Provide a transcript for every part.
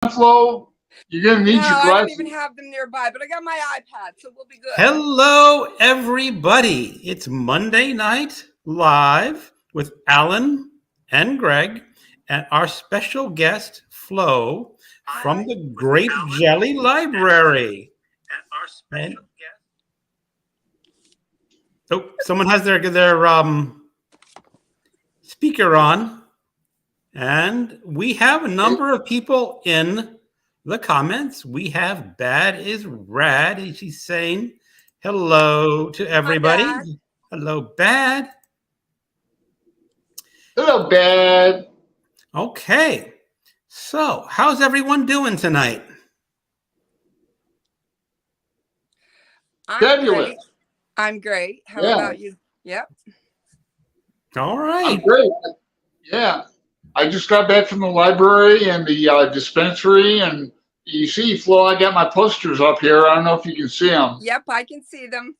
Flo? You're going to need No, your I don't glasses. even have them nearby, but I got my iPad, so we'll be good. Hello, everybody. It's Monday night live with Alan and Greg and our special guest, Flo, from the Grape Jelly Library. And oh, someone has their speaker on. And we have a number of people in the comments. We have Bad is Rad. And she's saying hello to everybody. Hi, Bad. Hello, Bad. Hello, Bad. Okay. So, how's everyone doing tonight? Fabulous. I'm great. How about you? Yep. All right. I'm great. Yeah. I just got back from the library and the dispensary, and you see, Flo, I got my posters up here. I don't know if you can see them. Yep, I can see them.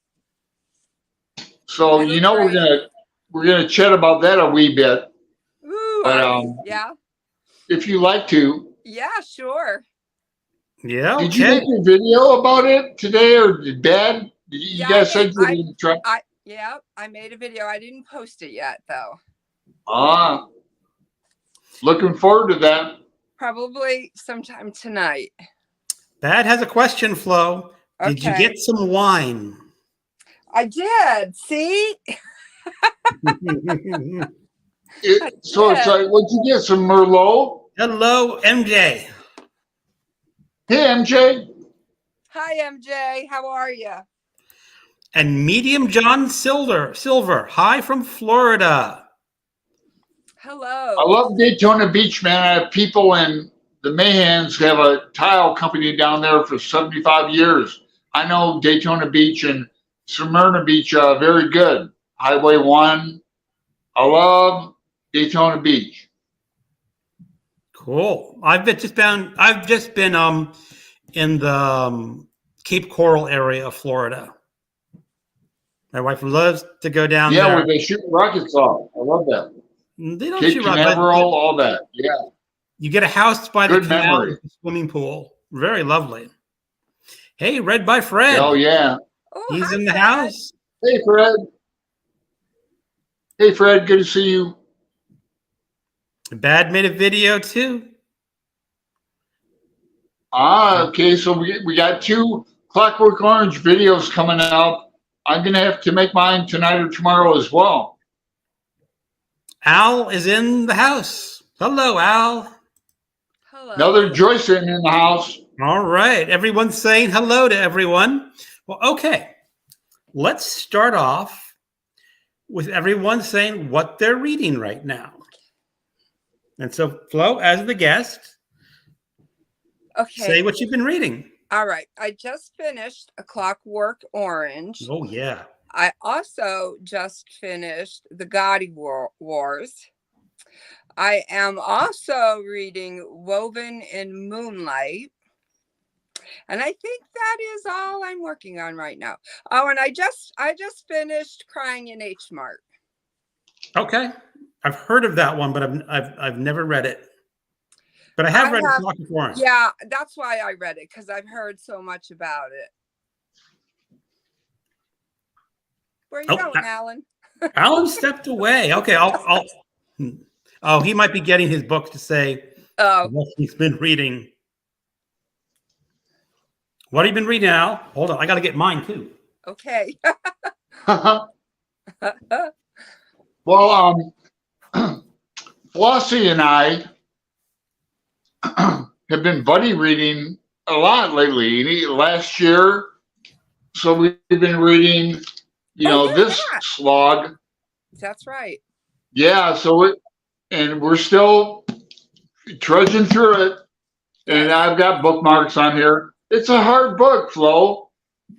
So great. we're gonna chat about that a wee bit. Ooh, But yeah. if you like to. Yeah, sure. Yeah. Okay. Did you make a video about it today, or did Bad? You guys said you were going to try. Yeah, I made a video. I didn't post it yet, though. Looking forward to that. Probably sometime tonight. Bad has a question, Flo. Okay. Did you get some wine? I did. See? So what'd you get? Some Merlot? Hello, MJ. Hey, MJ. Hi, MJ. How are you? And Medium John Silver. Hi from Florida. Hello. I love Daytona Beach, man. I have people in the Mayhans have a tile company down there for 75 years. I know Daytona Beach and Smyrna Beach very good. Highway 1. I love Daytona Beach. Cool. I've just been in the Cape Coral area of Florida. My wife loves to go down there. Yeah, where they shoot rockets off. I love that. They don't Cape shoot Canaveral, all that. Yeah. You get a house by the Good canal memory. with a swimming pool. Very lovely. Hey, Read by Fred. Oh, yeah. He's hi, in the Fred. house. Hey, Fred. Hey, Fred. Good to see you. Bad made a video too. Okay. So we got 2 Clockwork Orange videos coming out. I'm going to have to make mine tonight or tomorrow as well. Al is in the house. Hello, Al. Hello. Another Joycean in the house. All right. Everyone's saying hello to everyone. Well, okay. Let's start off with everyone saying what they're reading right now. And so, Flo, as the guest, say what you've been reading. All right. I just finished A Clockwork Orange. Oh, yeah. I also just finished The Gaudy Wars. I am also reading Woven in Moonlight. And I think that is all I'm working on right now. Oh, and I just finished Crying in H Mart. Okay. I've heard of that one, but I've never read it. But I have read Clockwork Orange. Yeah, that's why I read it, because I've heard so much about it. Where are you going, Alan? Alan stepped away. Okay, I'll Oh, he might be getting his book to say what he's been reading. What have you been reading, Al? Hold on, I got to get mine too. Okay. Well, Flossie and I have been buddy reading a lot lately. Last year, so we've been reading, this slog. That's right. Yeah, and we're still trudging through it. And I've got bookmarks on here. It's a hard book, Flo.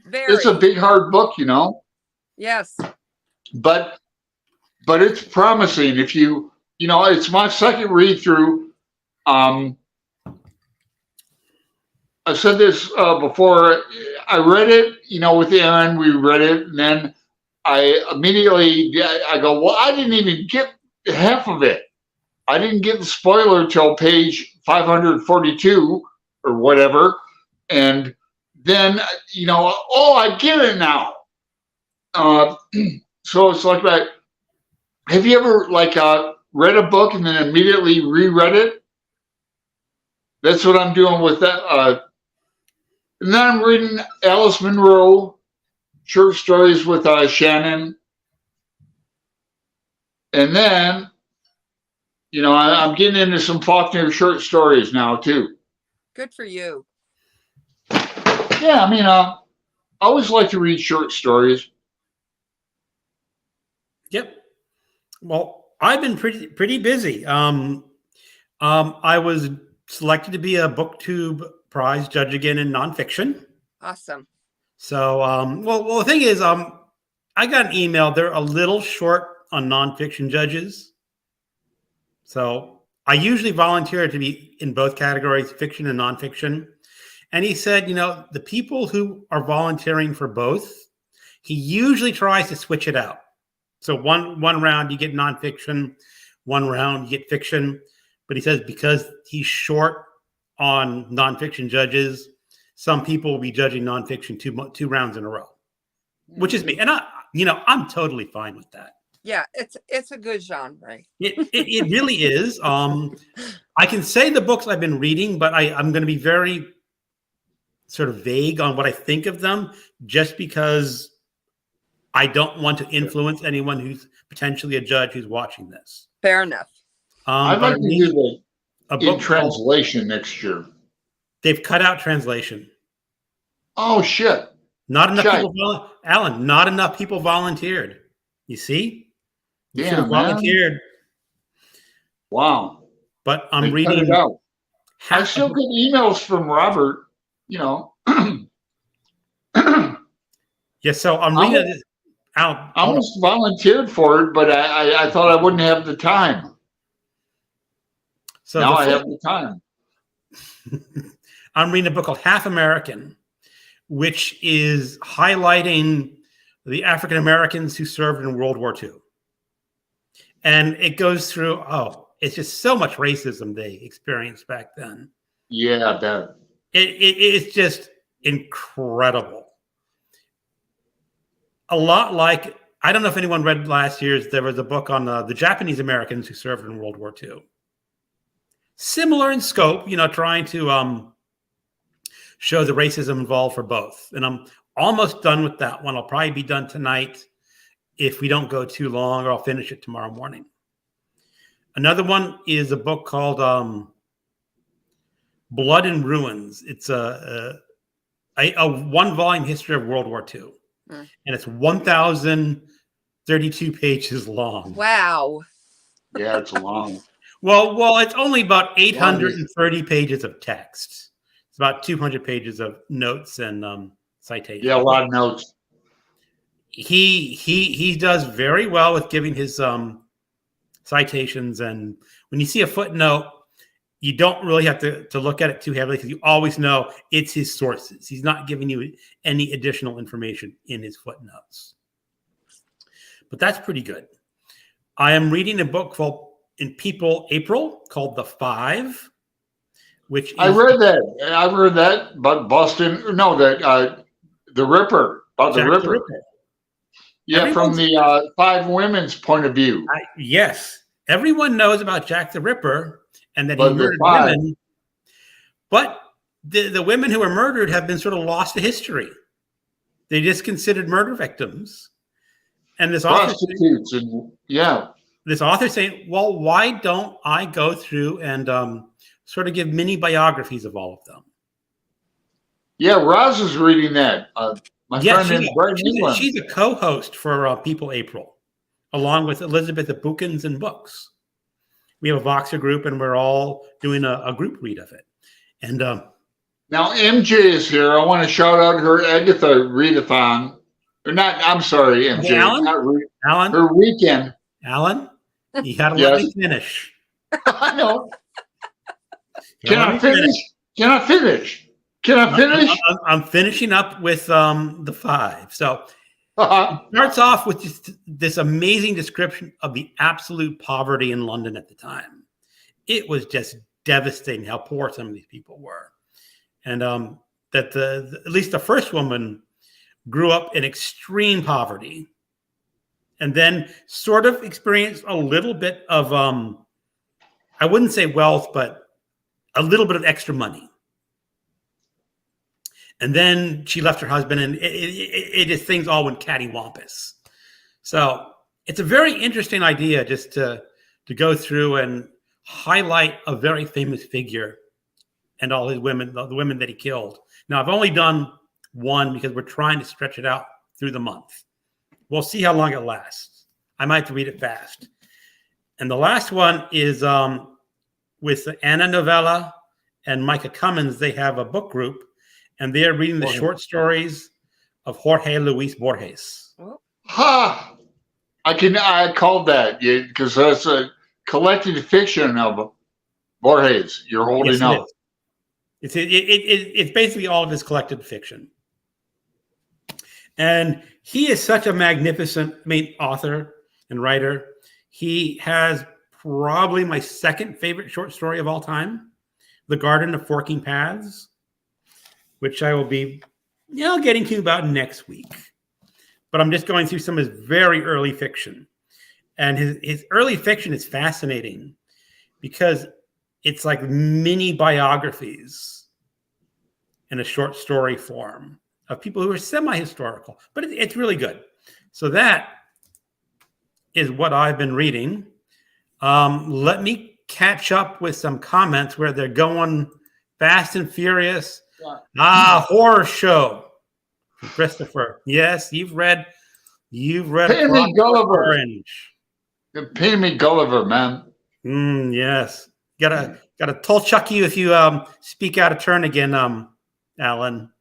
Very. It's a big, hard book, Yes. But it's promising. If it's my second read through. I said this before. I read it, with Aaron. We read it, and then I immediately go, well, I didn't even get half of it. I didn't get the spoiler till page 542, or whatever. And then, oh, I get it now. So it's like that. Have you ever read a book and then immediately reread it? That's what I'm doing with that. And then I'm reading Alice Munro, short stories with Shannon. And then, I'm getting into some Faulkner short stories now too. Good for you. Yeah, I always like to read short stories. Yep. Well, I've been pretty busy. I was selected to be a BookTube Prize judge again in nonfiction. Awesome. So, well, the thing is, I got an email. They're a little short on nonfiction judges. So I usually volunteer to be in both categories, fiction and nonfiction. And he said, the people who are volunteering for both, he usually tries to switch it out. So one round you get nonfiction, one round you get fiction. But he says because he's short on nonfiction judges, some people will be judging nonfiction two rounds in a row, which is me. And I'm totally fine with that. Yeah, it's a good genre. It really is. I can say the books I've been reading, but I'm going to be very sort of vague on what I think of them, just because I don't want to influence anyone who's potentially a judge who's watching this. Fair enough. I'd like to do the in translation next year. They've cut out translation. Oh shit! Not enough people, Alan. Not enough people volunteered. You see? You should have volunteered. Wow. But I'm reading it out. I still get emails from Robert. Yeah, so I'm reading it. I almost volunteered for it, but I thought I wouldn't have the time. So now I have the time. I'm reading a book called Half American, which is highlighting the African Americans who served in World War II. And it goes through, it's just so much racism they experienced back then. Yeah, I bet. It's just incredible. A lot like, I don't know if anyone read last year's, there was a book on the Japanese Americans who served in World War II. Similar in scope, trying to show the racism involved for both. And I'm almost done with that one. I'll probably be done tonight if we don't go too long, or I'll finish it tomorrow morning. Another one is a book called Blood and Ruins. It's a one-volume history of World War II. And it's 1,032 pages long. Wow. Yeah, it's long. Well, it's only about 830 pages of text. It's about 200 pages of notes and citations. Yeah, a lot of notes. He does very well with giving his citations, and when you see a footnote, you don't really have to look at it too heavily, because you always know it's his sources. He's not giving you any additional information in his footnotes. But that's pretty good. I am reading a book in People April called The Five, which is, I read that about Boston. No, the Ripper, about the Ripper. Yeah, from the five women's point of view. Yes, everyone knows about Jack the Ripper and that he murdered women. But the women who were murdered have been sort of lost to history. They just considered murder victims. And this prostitutes this author saying, well, why don't I go through and sort of give mini biographies of all of them? Yeah, Roz is reading that. My friend in Brighton, England. She's a co-host for People April, along with Elizabeth at Bookins and Books. We have a Voxer group, and we're all doing a group read of it. And now MJ is here. I want to shout out her Agatha readathon. Or not, I'm sorry, MJ. Hey, Alan? Alan? Her weekend. Alan, you got to let me finish. I know. Can I finish? I'm finishing up with The Five. So it starts off with just this amazing description of the absolute poverty in London at the time. It was just devastating how poor some of these people were. and that at least the first woman grew up in extreme poverty, and then sort of experienced a little bit of I wouldn't say wealth, but a little bit of extra money. And then she left her husband, and it just things all went cattywampus. So it's a very interesting idea just to go through and highlight a very famous figure and all his women, the women that he killed. Now, I've only done one because we're trying to stretch it out through the month. We'll see how long it lasts. I might have to read it fast. And the last one is with Anna Novella and Micah Cummins. They have a book group, and they are reading the short stories of Jorge Luis Borges. Ha! I called that because that's a collected fiction of Borges you're holding Yes, up. It's basically all of his collected fiction. And he is such a magnificent author and writer. He has probably my second favorite short story of all time, The Garden of Forking Paths, which I will be getting to about next week. But I'm just going through some of his very early fiction. And his early fiction is fascinating because it's like mini biographies in a short story form of people who are semi-historical, but it's really good. So that is what I've been reading. Let me catch up with some comments where they're going fast and furious. Horror show. Christopher. Yes, you've read Pay me Gulliver. Orange. Pay me Gulliver, man. Yes. Gotta toll chuck you if you speak out of turn again, Alan.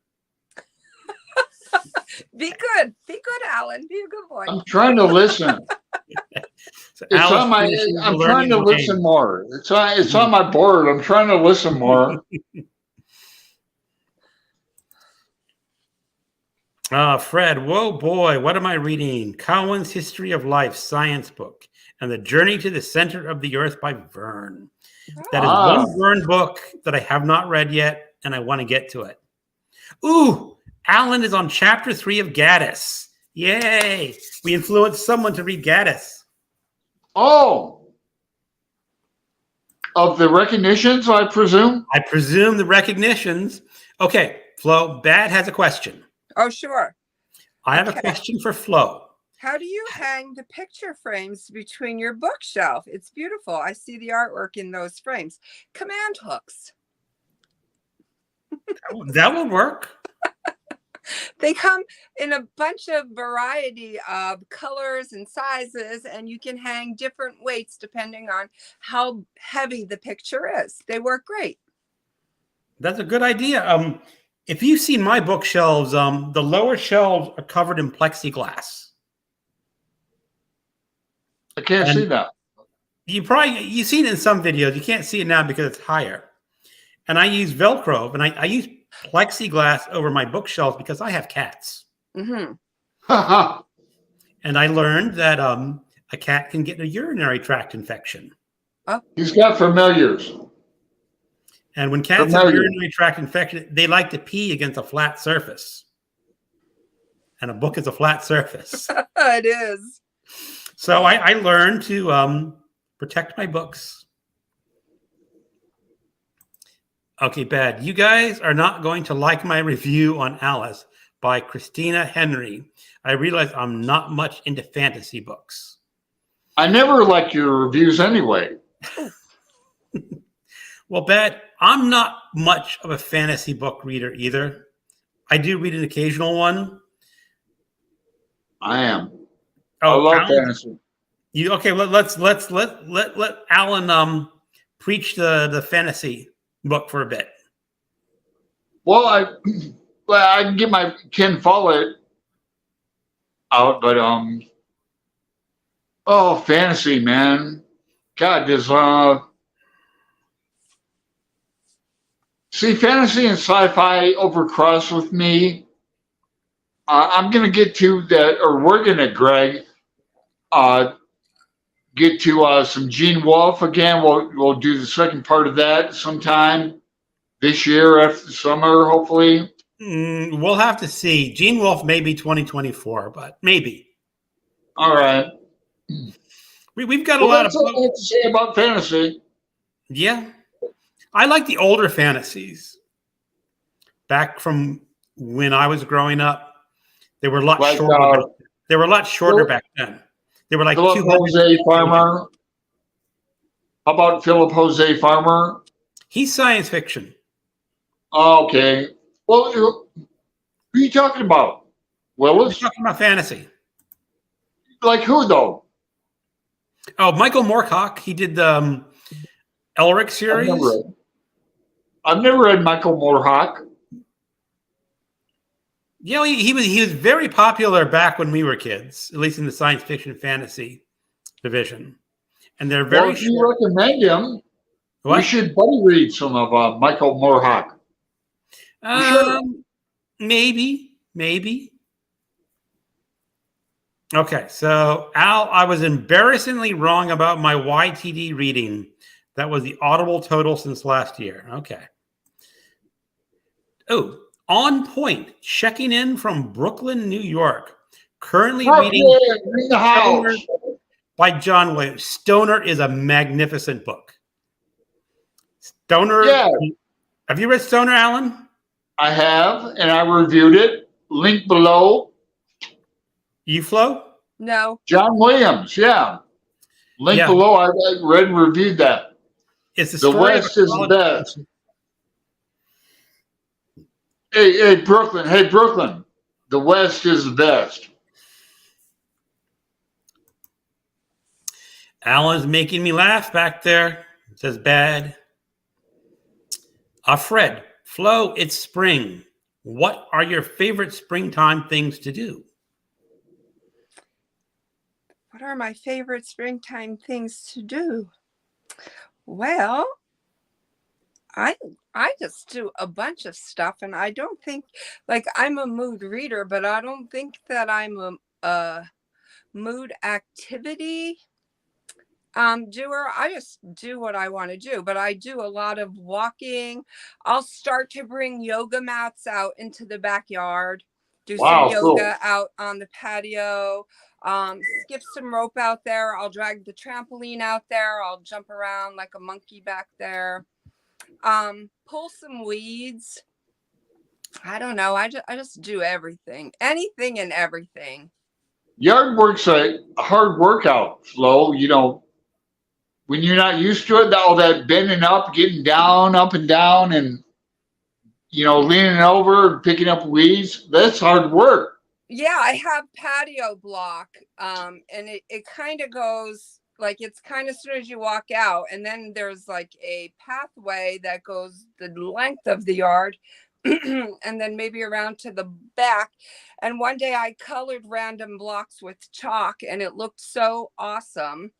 Be good, Alan. Be a good boy. I'm trying to listen. So It's on my. I'm trying to listen more. It's on my board. I'm trying to listen more. Fred, whoa boy, what am I reading? Cowan's History of Life science book and The Journey to the Center of the Earth by Verne. That is one Verne book that I have not read yet, and I want to get to it. Ooh, Alan is on chapter 3 of Gaddis. Yay! We influenced someone to read Gaddis. Oh, of the recognitions, I presume? I presume the recognitions. Okay, Flo, Bad has a question. Oh, sure. I have a question for Flo. How do you hang the picture frames between your bookshelf? It's beautiful. I see the artwork in those frames. Command hooks. That would work. They come in a bunch of variety of colors and sizes, and you can hang different weights depending on how heavy the picture is. They work great. That's a good idea. If you've seen my bookshelves, the lower shelves are covered in plexiglass. I can't see that. You've seen it in some videos. You can't see it now because it's higher. And I use Velcro, and I use plexiglass over my bookshelves because I have cats. Mm-hmm. And I learned that a cat can get a urinary tract infection. Oh. He's got familiars. And when cats have a urinary tract infection, they like to pee against a flat surface. And a book is a flat surface. It is. So I learned to protect my books. Okay, Bad. You guys are not going to like my review on Alice by Christina Henry. I realize I'm not much into fantasy books. I never like your reviews anyway. Well, Bad, I'm not much of a fantasy book reader either. I do read an occasional one. I am. Oh, I love fantasy. Okay? Let Alan preach the fantasy book for a bit. Well, I can get my Ken Follett out, but fantasy, man. God, does see fantasy and sci-fi overcross with me. I'm gonna get to that, or we're gonna, Greg, get to some Gene Wolfe again. We'll do the second part of that sometime. this year after the summer, hopefully. We'll have to see. Gene Wolfe may be 2024, but maybe. All right. We've got a Well, lot of that's all I have to say about fantasy. Yeah. I like the older fantasies. Back from when I was growing up, they were a lot Like shorter. They were a lot shorter back then. They were like Philip 200 Jose Farmer. How about Philip Jose Farmer? He's science fiction. Okay. Well, who are you talking about? We're Willis? talking about fantasy. Like who, though? Oh, Michael Moorcock. He did the Elric series. I've never read Michael Moorcock. Yeah, he was very popular back when we were kids, at least in the science fiction fantasy division. And they're very Well, if you recommend him, we should buddy read some of Michael Moorcock. Sure. Maybe. Okay, so Al, I was embarrassingly wrong about my YTD reading. That was the Audible total since last year. Okay. Oh, On Point, checking in from Brooklyn, New York. Currently reading the house by John Williams. Stoner is a magnificent book. Stoner. Yeah. Have you read Stoner, Alan? I have, and I reviewed it. Link below. You, Flo? No. John Williams, yeah. Link below. I read and reviewed that. It's the West is the best. Hey, Brooklyn. The West is the best. Alan's making me laugh back there. It says bad. Fred, Flo, it's spring. What are your favorite springtime things to do? What are my favorite springtime things to do? Well, I just do a bunch of stuff, and I don't think, like, I'm a mood reader, but I don't think that I'm a mood activity doer. I just do what I want to do, but I do a lot of walking. I'll start to bring yoga mats out into the backyard, do some yoga out on the patio, skip some rope out there. I'll drag the trampoline out there. I'll jump around like a monkey back there. Pull some weeds. I don't know. I just do everything, anything and everything. Yard work's a hard workout, Flo. You know, when you're not used to it, all that bending up, getting down, up and down, and, you know, leaning over and picking up weeds, that's hard work. Yeah, I have patio block, and it kind of goes, like, it's kind of as soon as you walk out, and then there's like a pathway that goes the length of the yard and then maybe around to the back. And one day I colored random blocks with chalk, and it looked so awesome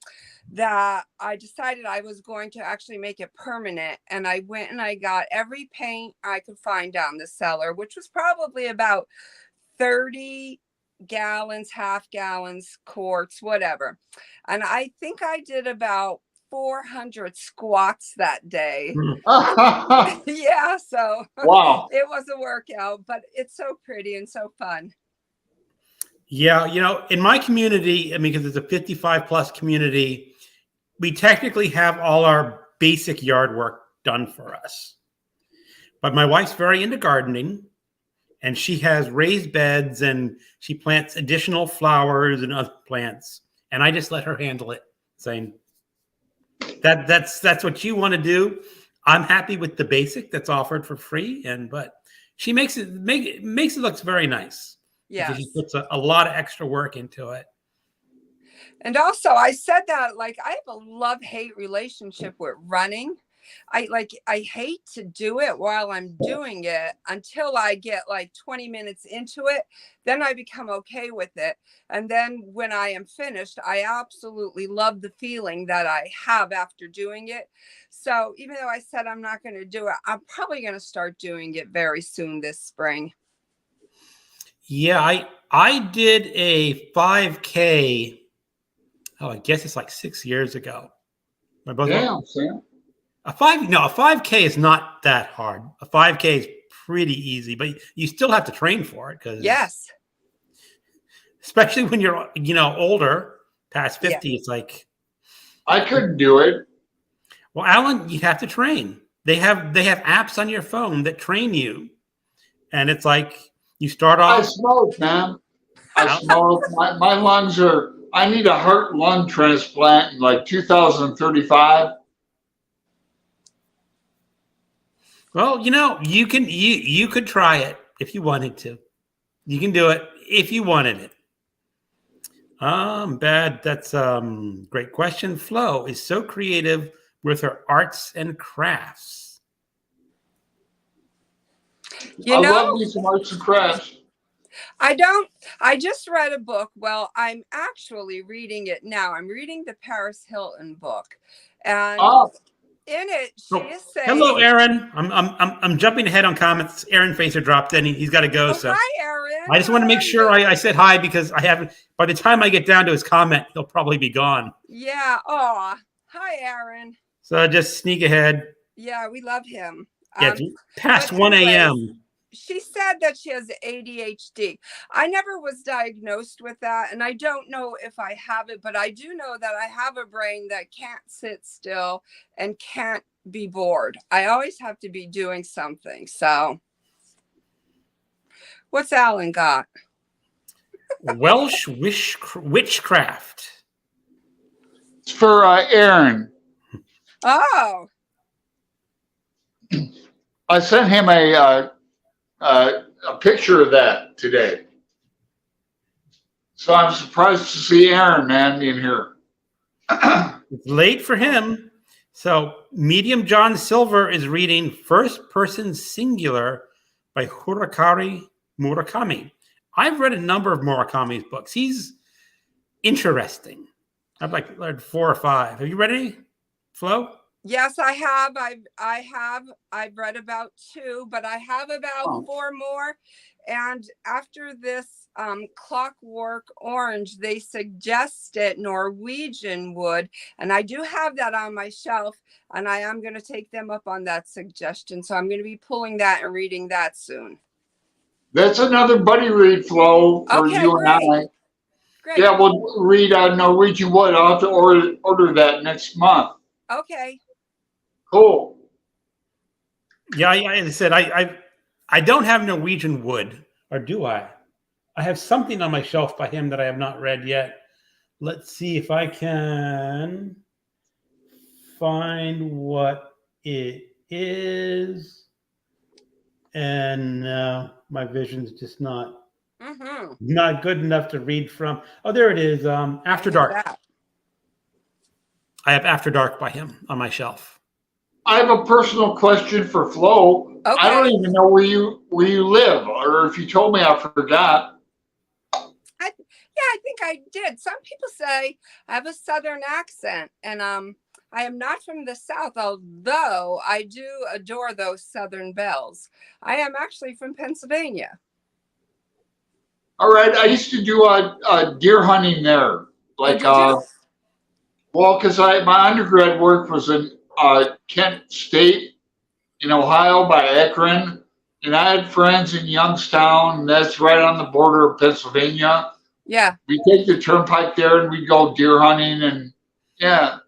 that I decided I was going to actually make it permanent. And I went and I got every paint I could find down the cellar, which was probably about 30 gallons, half gallons, quarts, whatever. And I think I did about 400 squats that day. Yeah, so wow. It was a workout, but it's so pretty and so fun. Yeah, you know, in my community, I mean, because it's a 55 plus community, we technically have all our basic yard work done for us. But my wife's very into gardening, and she has raised beds, and she plants additional flowers and other plants. And I just let her handle it, saying, that's what you want to do. I'm happy with the basic that's offered for free, but she makes it look very nice. Yeah, because she puts a lot of extra work into it. And also, I said that, like, I have a love-hate relationship with running. I hate to do it while I'm doing it until I get like 20 minutes into it. Then I become okay with it. And then when I am finished, I absolutely love the feeling that I have after doing it. So even though I said I'm not going to do it, I'm probably going to start doing it very soon this spring. Yeah, I did a 5K. Oh, I guess it's like 6 years ago. Damn, Sam. A 5K is not that hard. A 5K is pretty easy, but you still have to train for it because Yes. especially when you're older, past 50, Yeah. it's like, I couldn't do it. well, Alan, you have to train. They have apps on your phone that train you, and it's like you start I off. smoke, man. I smoke. My lungs are. I need a heart lung transplant in like 2035. Well, you could try it if you wanted to. You can do it if you wanted it. Bad. That's great question. Flo is so creative with her arts and crafts. You I know, love me some arts and crafts. I just read a book. Well, I'm actually reading it now. I'm reading the Paris Hilton book. And Oh, in it, she is saying, hello, Aaron. I'm jumping ahead on comments. Aaron Facer dropped in. He's got to go. oh, So hi, Aaron. I just want to How make are sure you? I said hi because I haven't. By the time I get down to his comment, he'll probably be gone. Yeah. Oh, hi, Aaron. So just sneak ahead. Yeah, we love him. Yeah, past but 1 anyways, a.m. She said that she has ADHD. I never was diagnosed with that, and I don't know if I have it, but I do know that I have a brain that can't sit still and can't be bored. I always have to be doing something. So, what's Alan got? Welsh witchcraft. it's for Aaron. Oh, I sent him a picture of that today. So I'm surprised to see Aaron, man, in here. It's late for him. So Medium John Silver is reading First Person Singular by Haruki Murakami. I've read a number of Murakami's books. He's interesting. I've read 4 or 5. Have you read any, Flo? yes, I have. I've read about 2, but I have about 4 more. And after this Clockwork Orange, they suggested Norwegian Wood, and I do have that on my shelf, and I am going to take them up on that suggestion. So I'm going to be pulling that and reading that soon. That's another buddy read, Flo, for Okay, you great. and I. Great. Yeah, we'll read Norwegian Wood. I'll have to order that next month. Okay. Cool. Yeah, as I said, I don't have Norwegian Wood, or do I? I have something on my shelf by him that I have not read yet. Let's see if I can find what it is. And my vision's just not good enough to read from. Oh, there it is. After Dark. I have After Dark by him on my shelf. I have a personal question for Flo. Okay. I don't even know where you live, or if you told me, I forgot. I think I did. Some people say I have a Southern accent, and I am not from the South, although I do adore those Southern belles. I am actually from Pennsylvania. All right, I used to do deer hunting there, like well, because my undergrad work was in Kent State in Ohio by Akron, and I had friends in Youngstown, and that's right on the border of Pennsylvania. Yeah. We take the turnpike there, and we go deer hunting, and yeah.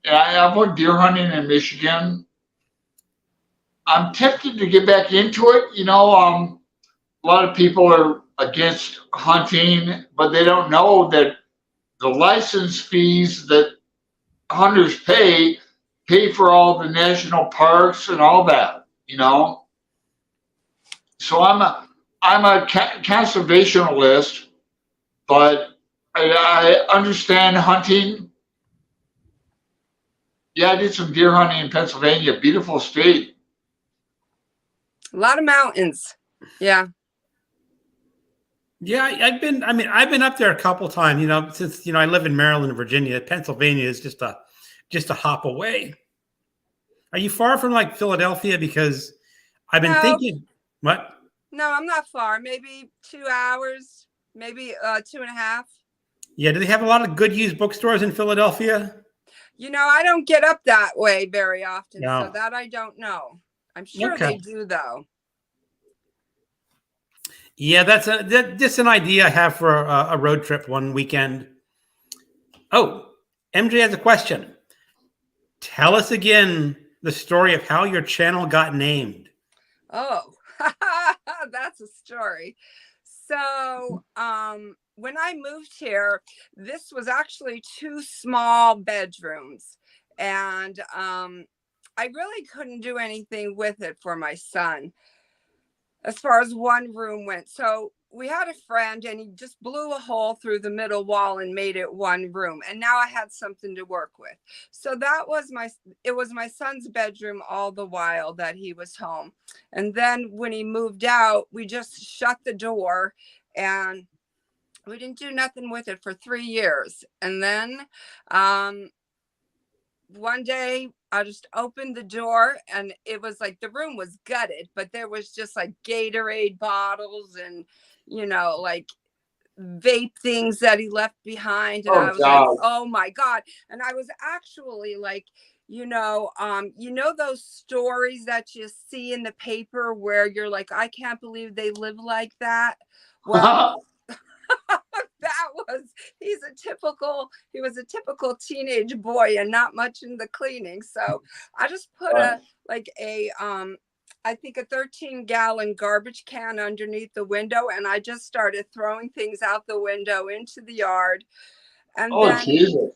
And I went deer hunting in Michigan. I'm tempted to get back into it. A lot of people are against hunting, but they don't know that the license fees that hunters pay for all the national parks and all that. So I'm a conservationist, but I understand hunting. Yeah, I did some deer hunting in Pennsylvania. Beautiful state. A lot of mountains. Yeah. Yeah, I've been up there a couple times, since, I live in Maryland and Virginia. Pennsylvania is just a hop away. Are you far from like Philadelphia? Because I've been thinking, what? No, I'm not far. Maybe 2 hours, maybe 2.5. Yeah. Do they have a lot of good used bookstores in Philadelphia? I don't get up that way very often, so No. that I don't know. I'm sure Okay. they do, though. Yeah, that's just an idea I have for a road trip one weekend. Oh, MJ has a question. Tell us again the story of how your channel got named. Oh, that's a story. So, when I moved here, this was actually 2 small bedrooms, and I really couldn't do anything with it for my son as far as one room went. So we had a friend and he just blew a hole through the middle wall and made it one room. And now I had something to work with. So it was my son's bedroom all the while that he was home. And then when he moved out, we just shut the door and we didn't do nothing with it for 3 years. And then one day I just opened the door and it was like the room was gutted, but there was just like Gatorade bottles and, like vape things that he left behind. And Oh, I was like, God. oh my God. And I was actually like, those stories that you see in the paper where you're like, I can't believe they live like that. Well, he was a typical teenage boy and not much in the cleaning. So I just put I think a 13-gallon garbage can underneath the window, and I just started throwing things out the window into the yard. And Oh, then Jesus.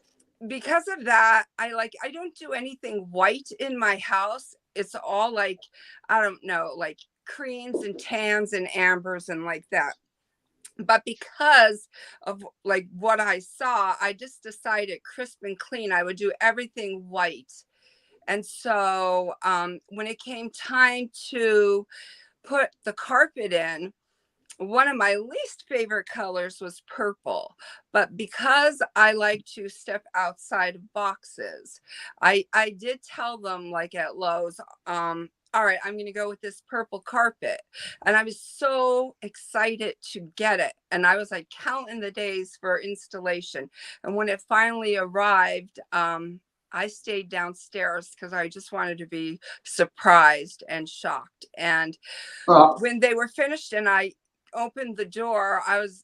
because of that, I don't do anything white in my house. It's all like, I don't know, like creams and tans and ambers and like that. But because of like what I saw, I just decided crisp and clean, I would do everything white. And so when it came time to put the carpet in, one of my least favorite colors was purple. But because I like to step outside of boxes, I did tell them, like at Lowe's, all right, I'm going to go with this purple carpet. And I was so excited to get it. And I was like counting the days for installation. And when it finally arrived, I stayed downstairs because I just wanted to be surprised and shocked. And when they were finished and I opened the door,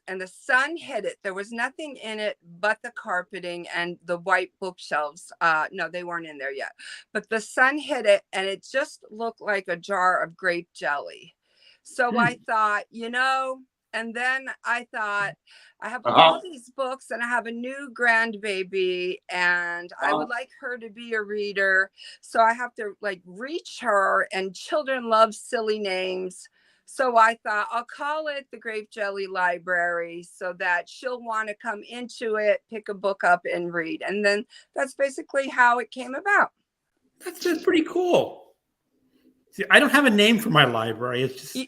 and the sun hit it. There was nothing in it but the carpeting and the white bookshelves. No, they weren't in there yet, but the sun hit it and it just looked like a jar of grape jelly. So I thought, and then I thought, I have all these books and I have a new grandbaby and I would like her to be a reader. So I have to like reach her, and children love silly names. So I thought I'll call it the Grape Jelly Library so that she'll want to come into it, pick a book up and read. And then that's basically how it came about. That's pretty cool. See, I don't have a name for my library. It's just...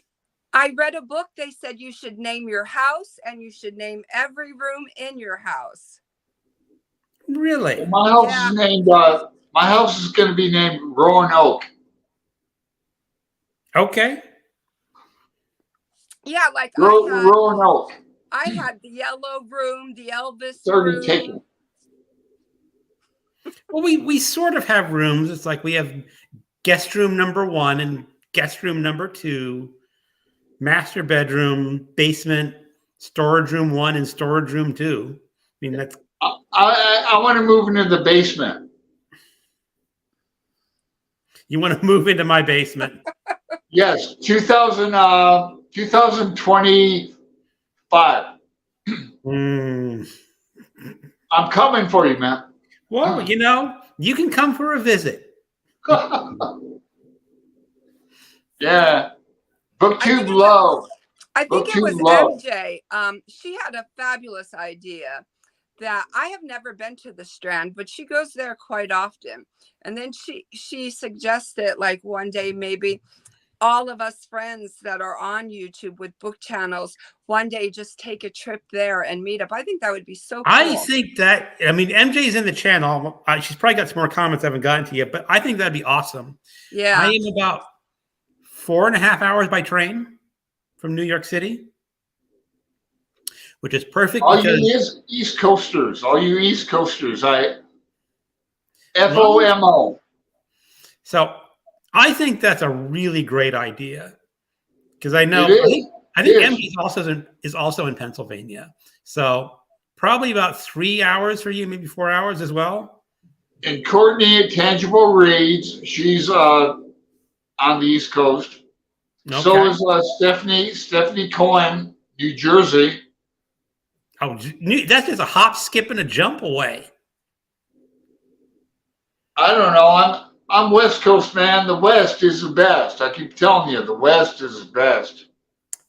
I read a book. They said you should name your house and you should name every room in your house. Really? Well, my house is going to be named Roanoke. Okay. Yeah, like Roanoke. I had the yellow room, the Elvis Thirty room. taken. Well, we sort of have rooms. It's like we have guest room number 1 and guest room number 2, master bedroom, basement, storage room 1 and storage room 2. I mean, that's... I want to move into the basement. You want to move into my basement? Yes, 2025. I'm coming for you, man. Well, you can come for a visit. Yeah. Booktube low. I think it was MJ. She had a fabulous idea that I have never been to the Strand, but she goes there quite often. And then she suggested like one day maybe all of us friends that are on YouTube with book channels one day just take a trip there and meet up. I think that would be so cool. I think that, MJ's in the channel. She's probably got some more comments I haven't gotten to yet, but I think that'd be awesome. Yeah. I am about 4.5 hours by train from New York City, which is perfect. All you East Coasters, FOMO. So I think that's a really great idea because I know It is. I think It MD is. is also in Pennsylvania. So probably about 3 hours for you, maybe 4 hours as well. And Courtney at Tangible Reads, she's on the East Coast. So Okay. is Stephanie Cohen, New Jersey. Oh, that's just a hop, skip, and a jump away. I don't know. I'm West Coast, man. The West is the best. I keep telling you, the West is the best.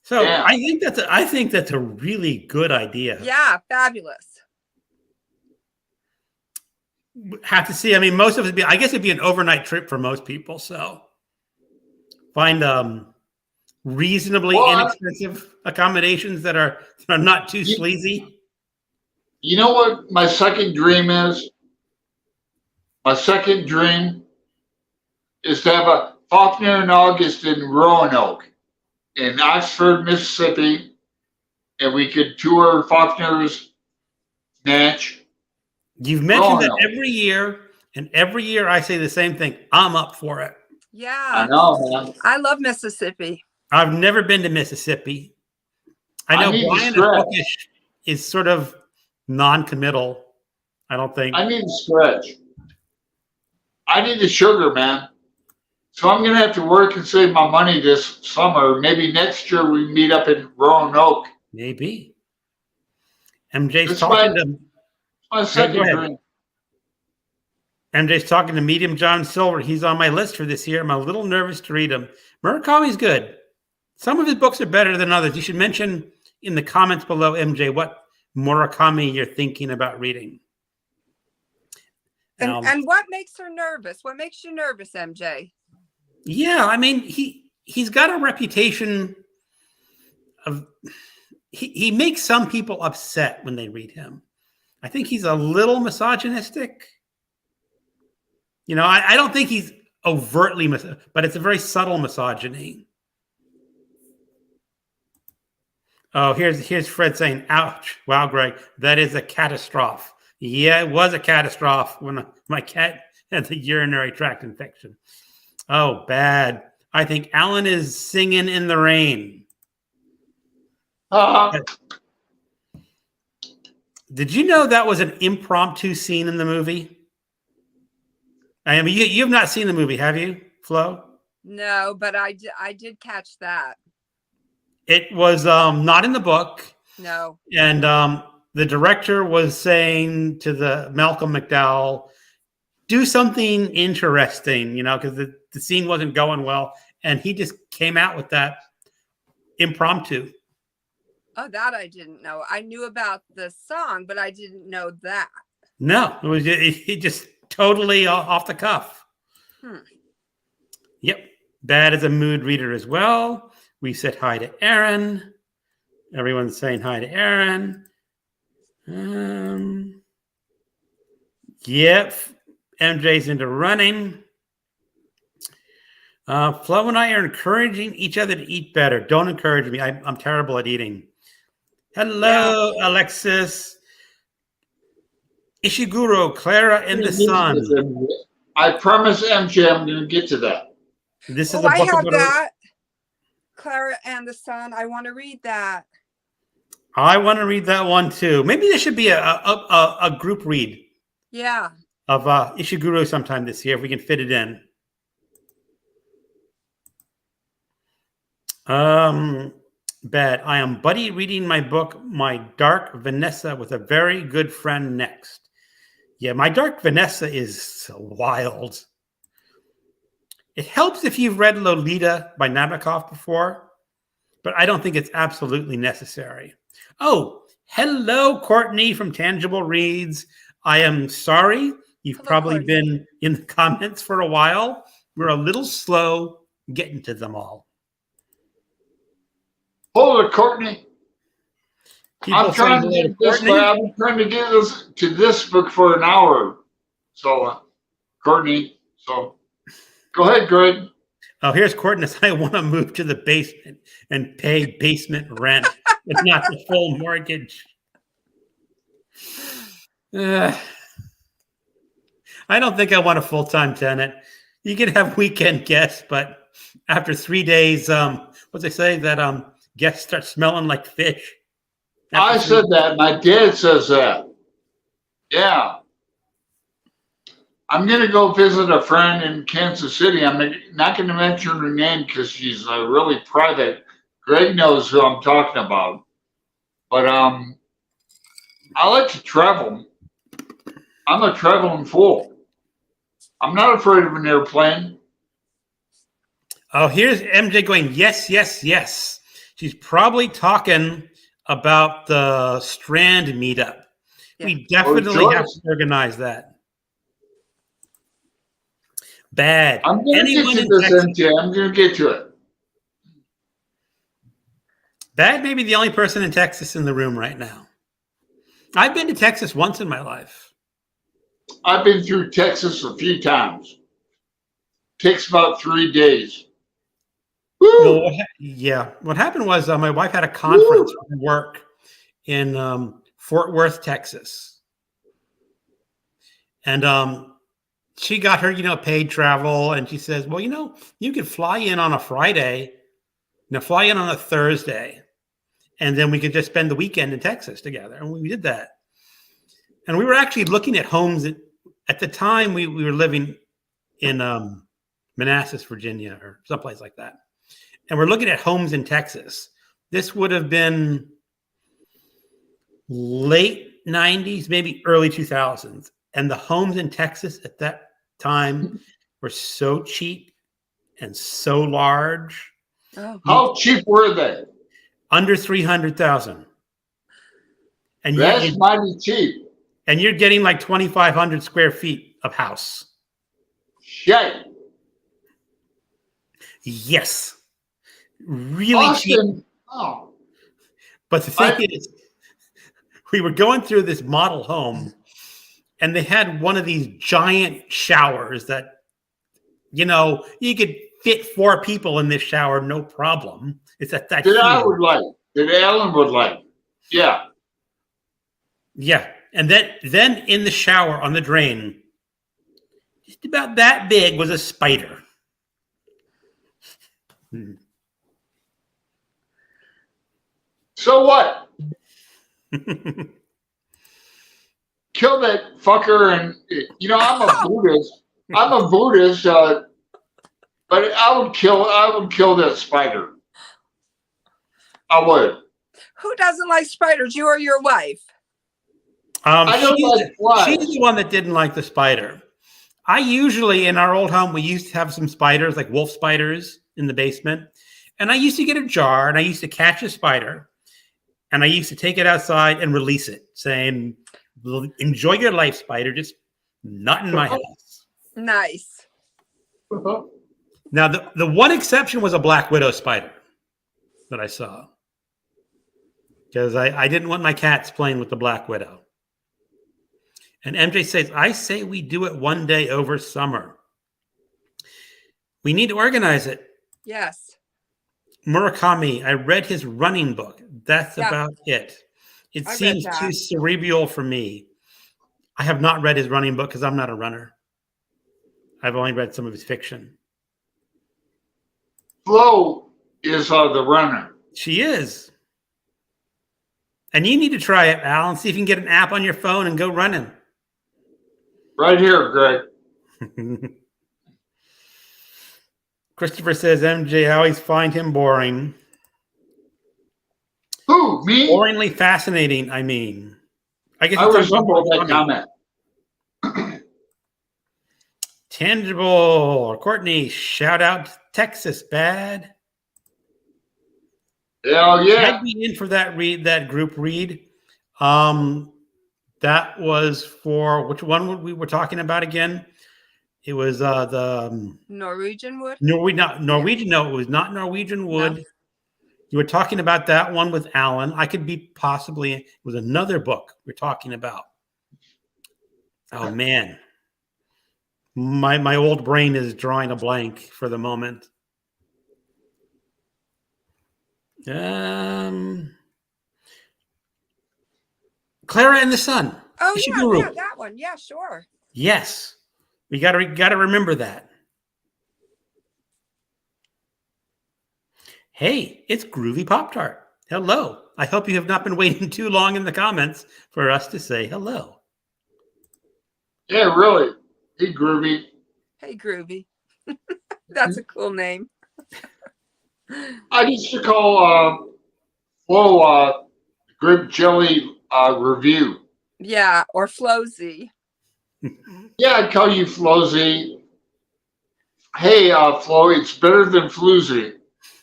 So Damn. I think that's a really good idea. Yeah, fabulous. Have to see. I mean, most of it I guess it'd be an overnight trip for most people. So find reasonably inexpensive accommodations that are not too sleazy. You know what my second dream is? My second dream is to have a Faulkner in August in Roanoke, in Oxford, Mississippi, and we could tour Faulkner's ranch. You've mentioned that Roanoke. every year, and every year I say the same thing. I'm up for it. Yeah. I know, man. I love Mississippi. I've never been to Mississippi. I know need to Brian is stretch. bookish is sort of non-committal. I don't think. I need to stretch. I need the sugar, man. So I'm gonna have to work and save my money this summer. Maybe next year we meet up in Roanoke. Maybe. MJ's This talking might- to My second ahead. dream. MJ's talking to Medium John Silver. He's on my list for this year. I'm a little nervous to read him. Murakami's good. Some of his books are better than others. You should mention in the comments below, MJ, what Murakami you're thinking about reading. And what makes her nervous? What makes you nervous, MJ? Yeah, I mean, he's got a reputation of he makes some people upset when they read him. I think he's a little misogynistic. You know, I don't think he's overtly, but it's a very subtle misogyny. Oh, here's Fred saying, ouch. Wow, Greg, that is a catastrophe. Yeah, it was a catastrophe when my cat had the urinary tract infection. Oh, bad. I think Alan is singing in the rain. Did you know that was an impromptu scene in the movie? I mean, you have not seen the movie, have you, Flo? No, but I did catch that. It was not in the book. No. And the director was saying to the Malcolm McDowell, do something interesting, you know, because the scene wasn't going well. And he just came out with that impromptu. Oh, that I didn't know. I knew about the song, but I didn't know that. No, it just totally off the cuff. Yep. Bad as a mood reader as well. We said hi to Aaron. Everyone's saying hi to Aaron. Yep. MJ's into running. Flo and I are encouraging each other to eat better. Don't encourage me. I'm terrible at eating. Hello, yeah. Alexis. Ishiguro, Clara and the Sun. I promise MJ I'm going to get to that. This is I have that. Clara and the Sun. I want to read that. I want to read that one too. Maybe there should be a group read. Yeah. Of Ishiguro sometime this year if we can fit it in. Bad. I am buddy reading my book, My Dark Vanessa, with a very good friend next. Yeah, My Dark Vanessa is wild. It helps if you've read Lolita by Nabokov before, but I don't think it's absolutely necessary. Oh, hello, Courtney from Tangible Reads. I am sorry. You've probably been in the comments for a while. We're a little slow getting to them all. Hold it, Courtney. I'm trying to get this book. I've been trying to get this to this book for an hour. So, Courtney. So, go ahead, Greg. Oh, here's Courtney. I want to move to the basement and pay basement rent, but not the full mortgage. I don't think I want a full-time tenant. You can have weekend guests, but after 3 days, what they say that guests start smelling like fish. I said that. My dad says that. Yeah. I'm going to go visit a friend in Kansas City. I'm not going to mention her name because she's really private. Greg knows who I'm talking about. But I like to travel. I'm a traveling fool. I'm not afraid of an airplane. Oh, here's MJ going, yes, yes, yes. She's probably talking about the Strand meetup. Yeah. We definitely Joyce. have to organize that. Bad. I'm going to get Anyone to in this, Texas? MJ. I'm going to get to it. Bad may be the only person in Texas in the room right now. I've been to Texas once in my life. I've been through Texas a few times. Takes about 3 days. Woo! Well, yeah. What happened was my wife had a conference for work in Fort Worth, Texas. And she got her, paid travel. And she says, well, you could fly in on a Friday, fly in on a Thursday. And then we could just spend the weekend in Texas together. And we did that. And we were actually looking at homes. At the time, we were living in Manassas, Virginia, or someplace like that. And we're looking at homes in Texas. This would have been late 90s, maybe early 2000s. And the homes in Texas at that time were so cheap and so large. Oh. How cheap were they? Under 300,000. And That's mighty cheap. And you're getting like 2,500 square feet of house. Shit. Yes. Really cheap. Austin. Oh. But the thing is, we were going through this model home, and they had one of these giant showers that, you could fit 4 people in this shower, no problem. It's at that That I would like. That Alan would like. Yeah. Yeah. And then in the shower on the drain, just about that big was a spider. So what? Kill that fucker, and I'm a Buddhist. But I would kill that spider. I would. Who doesn't like spiders? You or your wife? I don't like flies. She's the one that didn't like the spider. I usually, in our old home, we used to have some spiders, like wolf spiders in the basement. And I used to get a jar, and I used to catch a spider, and I used to take it outside and release it, saying, enjoy your life, spider, just not in my house. Nice. Now, the one exception was a black widow spider that I saw. Because I didn't want my cats playing with the black widow. And MJ says, I say we do it one day over summer. We need to organize it. Yes. Murakami, I read his running book. That's about it. It seems too cerebral for me. I have not read his running book because I'm not a runner. I've only read some of his fiction. Flo is the runner. She is. And you need to try it, Al, and see if you can get an app on your phone and go running. Right here, Greg. Christopher says, MJ, I always find him boring. Who, me? Boringly fascinating, I mean. I guess I resemble that comment. Tangible. Courtney, shout out to Texas, bad. Hell yeah. I'd be in for that group read. That was for which one we were talking about again? It was the Norwegian wood. Norwegian. No, it was not Norwegian wood. No. You were talking about that one with Alan. I could be possibly. It was another book we're talking about. Oh man, my old brain is drawing a blank for the moment. Clara and the Sun. Oh, yeah, that one. Yeah, sure. Yes. We got to remember that. Hey, it's Groovy Pop-Tart. Hello. I hope you have not been waiting too long in the comments for us to say hello. Yeah, really. Hey, Groovy. Hey, Groovy. That's a cool name. I used to call Flo Grape Jelly Review. Yeah, or Flozy. Yeah, I'd call you Flozy. Hey, Flo, it's better than Floozy.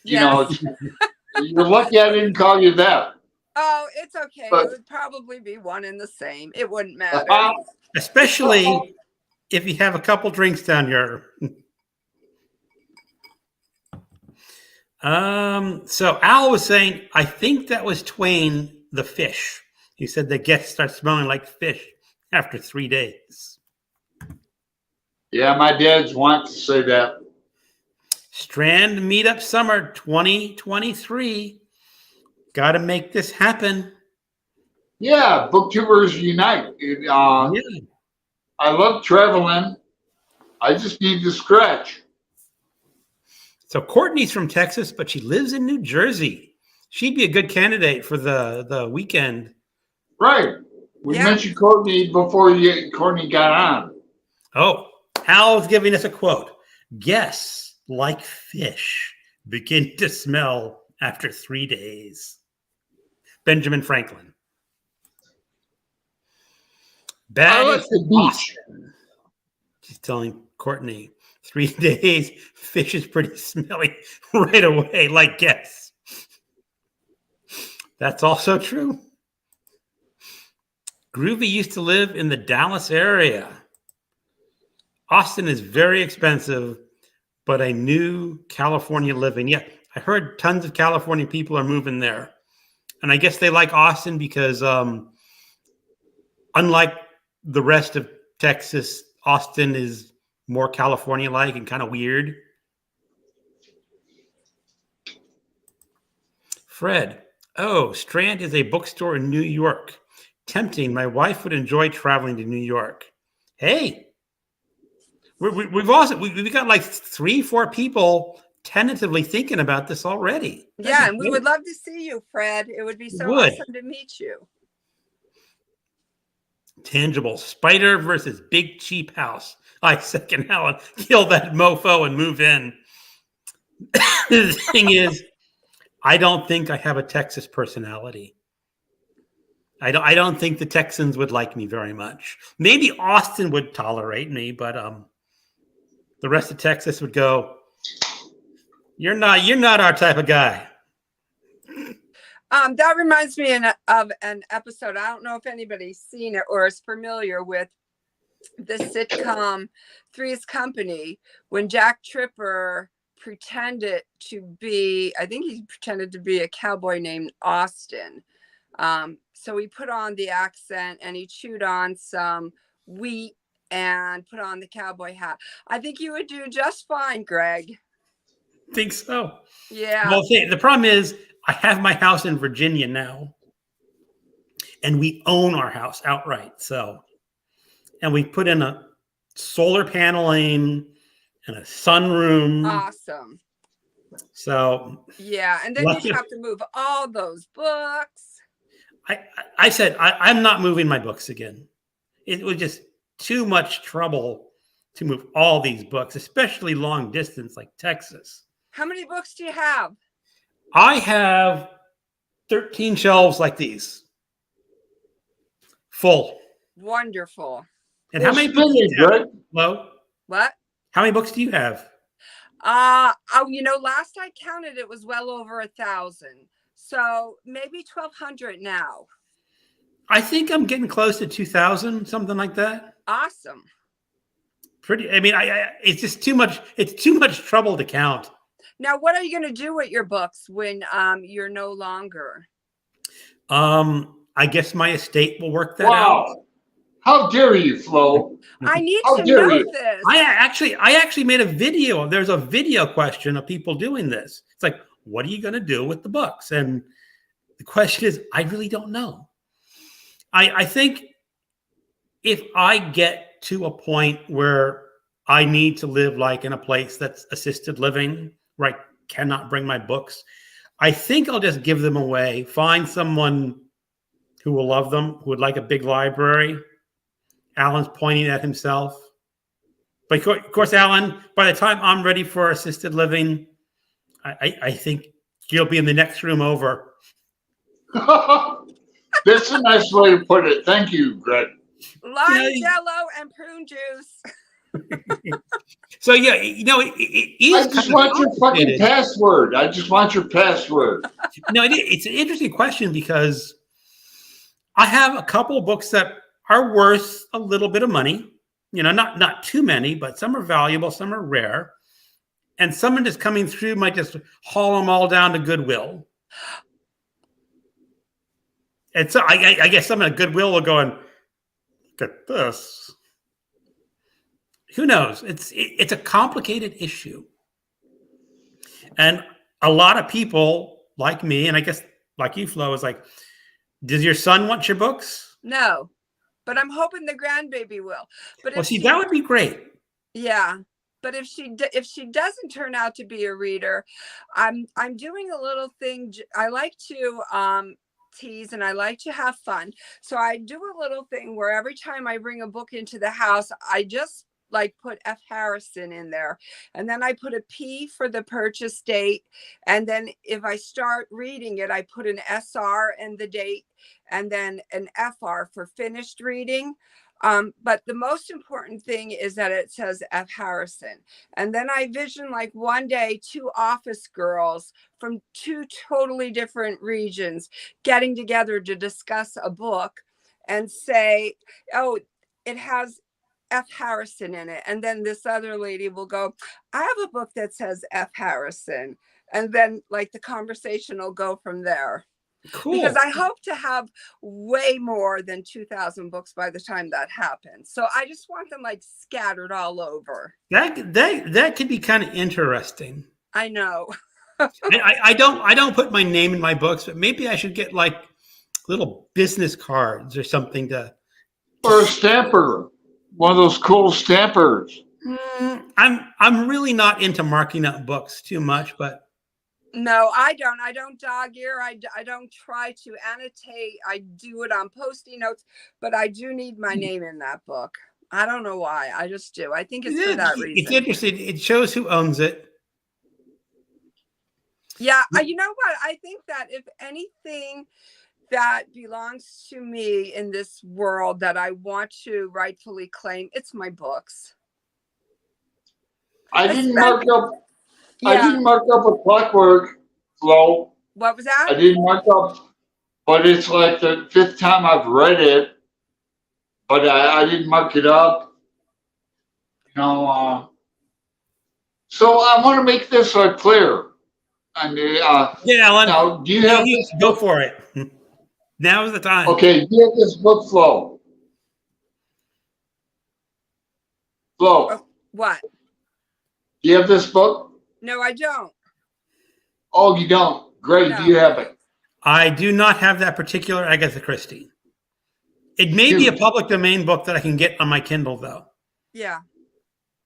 You know, Yes. it's, you're lucky I didn't call you that. Oh, it's okay. But It would probably be one and the same. It wouldn't matter. Especially if you have a couple drinks down your. So Al was saying, I think that was Twain the fish. He said the guests start smelling like fish after 3 days. yeah, my dad's want to say that. Strand Meetup Summer 2023. Got to make this happen. Yeah, booktubers unite. Yeah. I love traveling. I just need to scratch. So Courtney's from Texas, but she lives in New Jersey. She'd be a good candidate for the weekend. Right. We Yeah. mentioned Courtney before Courtney got on. Oh, Al's giving us a quote. Guests, like fish, begin to smell after 3 days. Benjamin Franklin. Bad I like is the beach. Austin. She's telling Courtney, 3 days, fish is pretty smelly right away, like guests. That's also true. Groovy used to live in the Dallas area. Austin is very expensive, but a new California living. Yeah, I heard tons of California people are moving there. And I guess they like Austin because unlike the rest of Texas, Austin is more California-like and kind of weird. Fred, oh, Strand is a bookstore in New York. Tempting. My wife would enjoy traveling to New York. Hey, we've got like 3-4 people tentatively thinking about this already. Yeah, and we would love to see you, Fred. It would be so awesome to meet you. Tangible. Spider versus Big Cheap House. I second Helen. Kill that mofo and move in. The thing is, I don't think I have a Texas personality. I don't think the Texans would like me very much. Maybe Austin would tolerate me, but the rest of Texas would go, You're not our type of guy. That reminds me of an episode. I don't know if anybody's seen it or is familiar with the sitcom Three's Company, when Jack Tripper pretended to be, I think he pretended to be a cowboy named Austin. So he put on the accent and he chewed on some wheat and put on the cowboy hat. I think you would do just fine, Greg. Think so? Yeah. Well, the problem is I have my house in Virginia now, and we own our house outright. And we put in a solar paneling and a sunroom. Awesome. So yeah, and then you'd have to move all those books. I said I'm not moving my books again. It was just too much trouble to move all these books, especially long distance like Texas. How many books do you have? I have 13 shelves like these, full. Wonderful. And how many books do you have? Flo? What? How many books do you have? Last I counted, it was well over 1,000. So maybe 1,200 now. I think I'm getting close to 2,000, something like that. Awesome. Pretty. I mean, it's just too much. It's too much trouble to count. Now, what are you going to do with your books when you're no longer? I guess my estate will work that out. How dare you, Flo? I need to know this. I actually made a video. There's a video question of people doing this. It's like, what are you going to do with the books? And the question is, I really don't know. I think if I get to a point where I need to live like in a place that's assisted living where I cannot bring my books. I think I'll just give them away, find someone who will love them, who would like a big library. Alan's pointing at himself. But of course, Alan, by the time I'm ready for assisted living, I think you'll be in the next room over. That's a nice way to put it. Thank you, Greg. Lime jello and prune juice. So yeah, it is. I just want your fucking password. I just want your password. No, it's an interesting question because I have a couple of books that are worth a little bit of money. Not too many, but some are valuable, some are rare. And someone just coming through might just haul them all down to Goodwill. And so I guess someone at Goodwill will go and look at this. Who knows? It's a complicated issue. And a lot of people like me, and I guess like you, Flo, is like, does your son want your books? No, but I'm hoping the grandbaby will. But well, see, that would be great. Yeah. But if she doesn't turn out to be a reader, I'm doing a little thing. I like to tease and I like to have fun. So I do a little thing where every time I bring a book into the house, I just like put F. Harrison in there. And then I put a P for the purchase date. And then if I start reading it, I put an SR and the date and then an FR for finished reading. But the most important thing is that it says F. Harrison. And then I vision like one day, two office girls from two totally different regions getting together to discuss a book and say, oh, it has F. Harrison in it. And then this other lady will go, I have a book that says F. Harrison. And then like the conversation will go from there. Cool. Because I hope to have way more than 2,000 books by the time that happens. So I just want them like scattered all over. That could be kind of interesting. I know. I don't put my name in my books, but maybe I should get like little business cards or something or a stamper, one of those cool stampers. I'm really not into marking up books too much, but. No, I don't dog ear. I don't try to annotate. I do it on Post-it notes, but I do need my name in that book. I don't know why. I just do. I think it's for that reason. It's interesting. It shows who owns it. Yeah. You know what? I think that if anything that belongs to me in this world that I want to rightfully claim, it's my books. I didn't mark up a clockwork, Flo. What was that? I didn't mark up, but it's like the 5th time I've read it, but I didn't mark it up. So I want to make this clear. And yeah, Alan. Now, do you have this go for it? Now is the time. Okay, do you have this book, Flo? Flo. What? Do you have this book? No, I don't. Oh, you don't? Great. No. Do you have it? I do not have that particular Agatha Christie. It may be a public domain book that I can get on my Kindle, though. Yeah.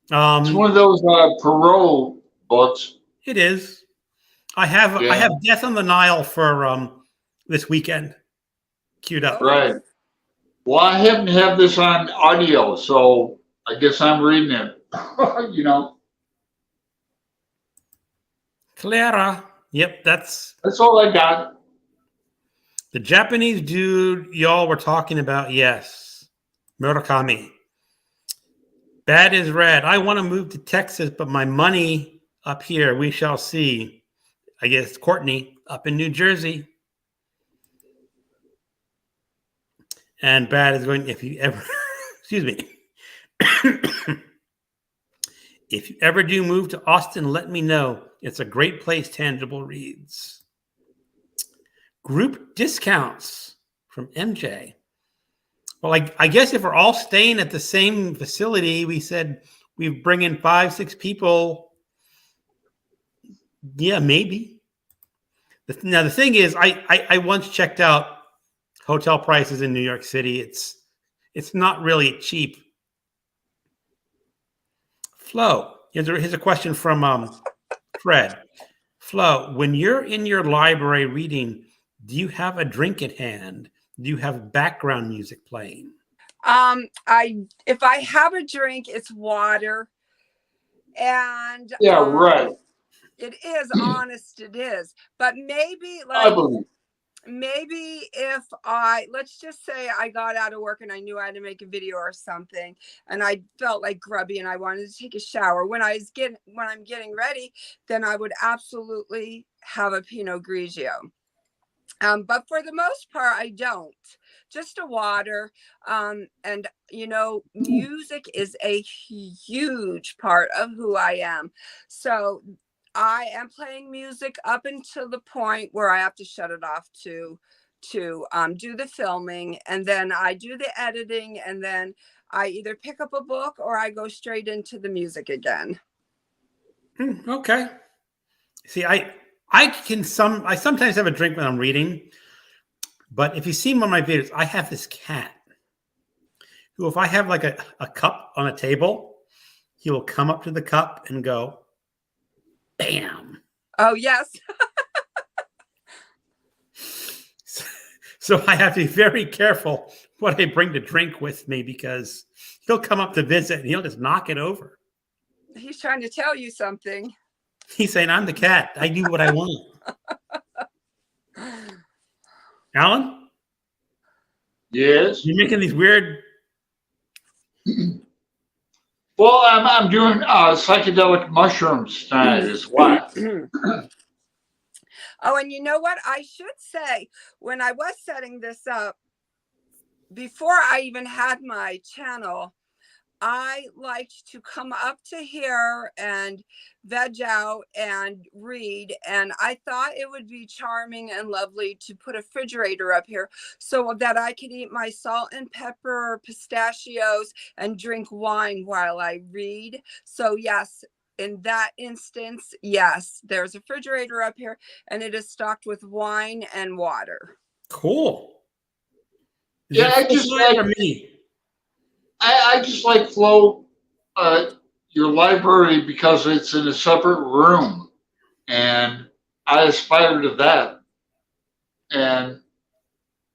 It's one of those parole books. It is. I have Death on the Nile for this weekend queued up. Right. Well, I happen to have this on audio, so I guess I'm reading it. Clara. Yep, that's all I got. The Japanese dude y'all were talking about, yes. Murakami. Bad is red. I want to move to Texas, but my money up here, we shall see. I guess Courtney up in New Jersey. And Bad is going, if you ever, excuse me. If you ever do move to Austin, let me know. It's a great place, Tangible reads. Group discounts from MJ. Well, I guess if we're all staying at the same facility, we said we bring in 5-6 people. Yeah, maybe. Now, the thing is, I once checked out hotel prices in New York City. It's not really cheap. Flo, here's a question from Fred. Flo, when you're in your library reading, do you have a drink at hand? Do you have background music playing? If I have a drink, it's water. And Yeah, right. it is honest, it is. But maybe I like believe. maybe if let's just say I got out of work and I knew I had to make a video or something, and I felt like grubby and I wanted to take a shower. When I'm getting ready, then I would absolutely have a Pinot Grigio. But for the most part, I don't. Just a water. And music is a huge part of who I am. So I am playing music up until the point where I have to shut it off to do the filming, and then I do the editing, and then I either pick up a book or I go straight into the music again. Okay. See, I sometimes have a drink when I'm reading, but if you see one of my videos, I have this cat who, if I have like a cup on a table, he will come up to the cup and go, bam. Oh, yes. So I have to be very careful what I bring to drink with me, because he'll come up to visit and he'll just knock it over. He's trying to tell you something. He's saying, I'm the cat. I do what I want. Alan? Yes. You're making these weird... Well, I'm doing psychedelic mushrooms tonight as well. Oh, and you know what? I should say, when I was setting this up, before I even had my channel, I liked to come up to here and veg out and read. And I thought it would be charming and lovely to put a refrigerator up here so that I could eat my salt and pepper pistachios and drink wine while I read. So yes, in that instance, yes, there's a refrigerator up here and it is stocked with wine and water. Cool. Yeah, I just like me. I just like Flo, your library, because it's in a separate room, and I aspire to that. And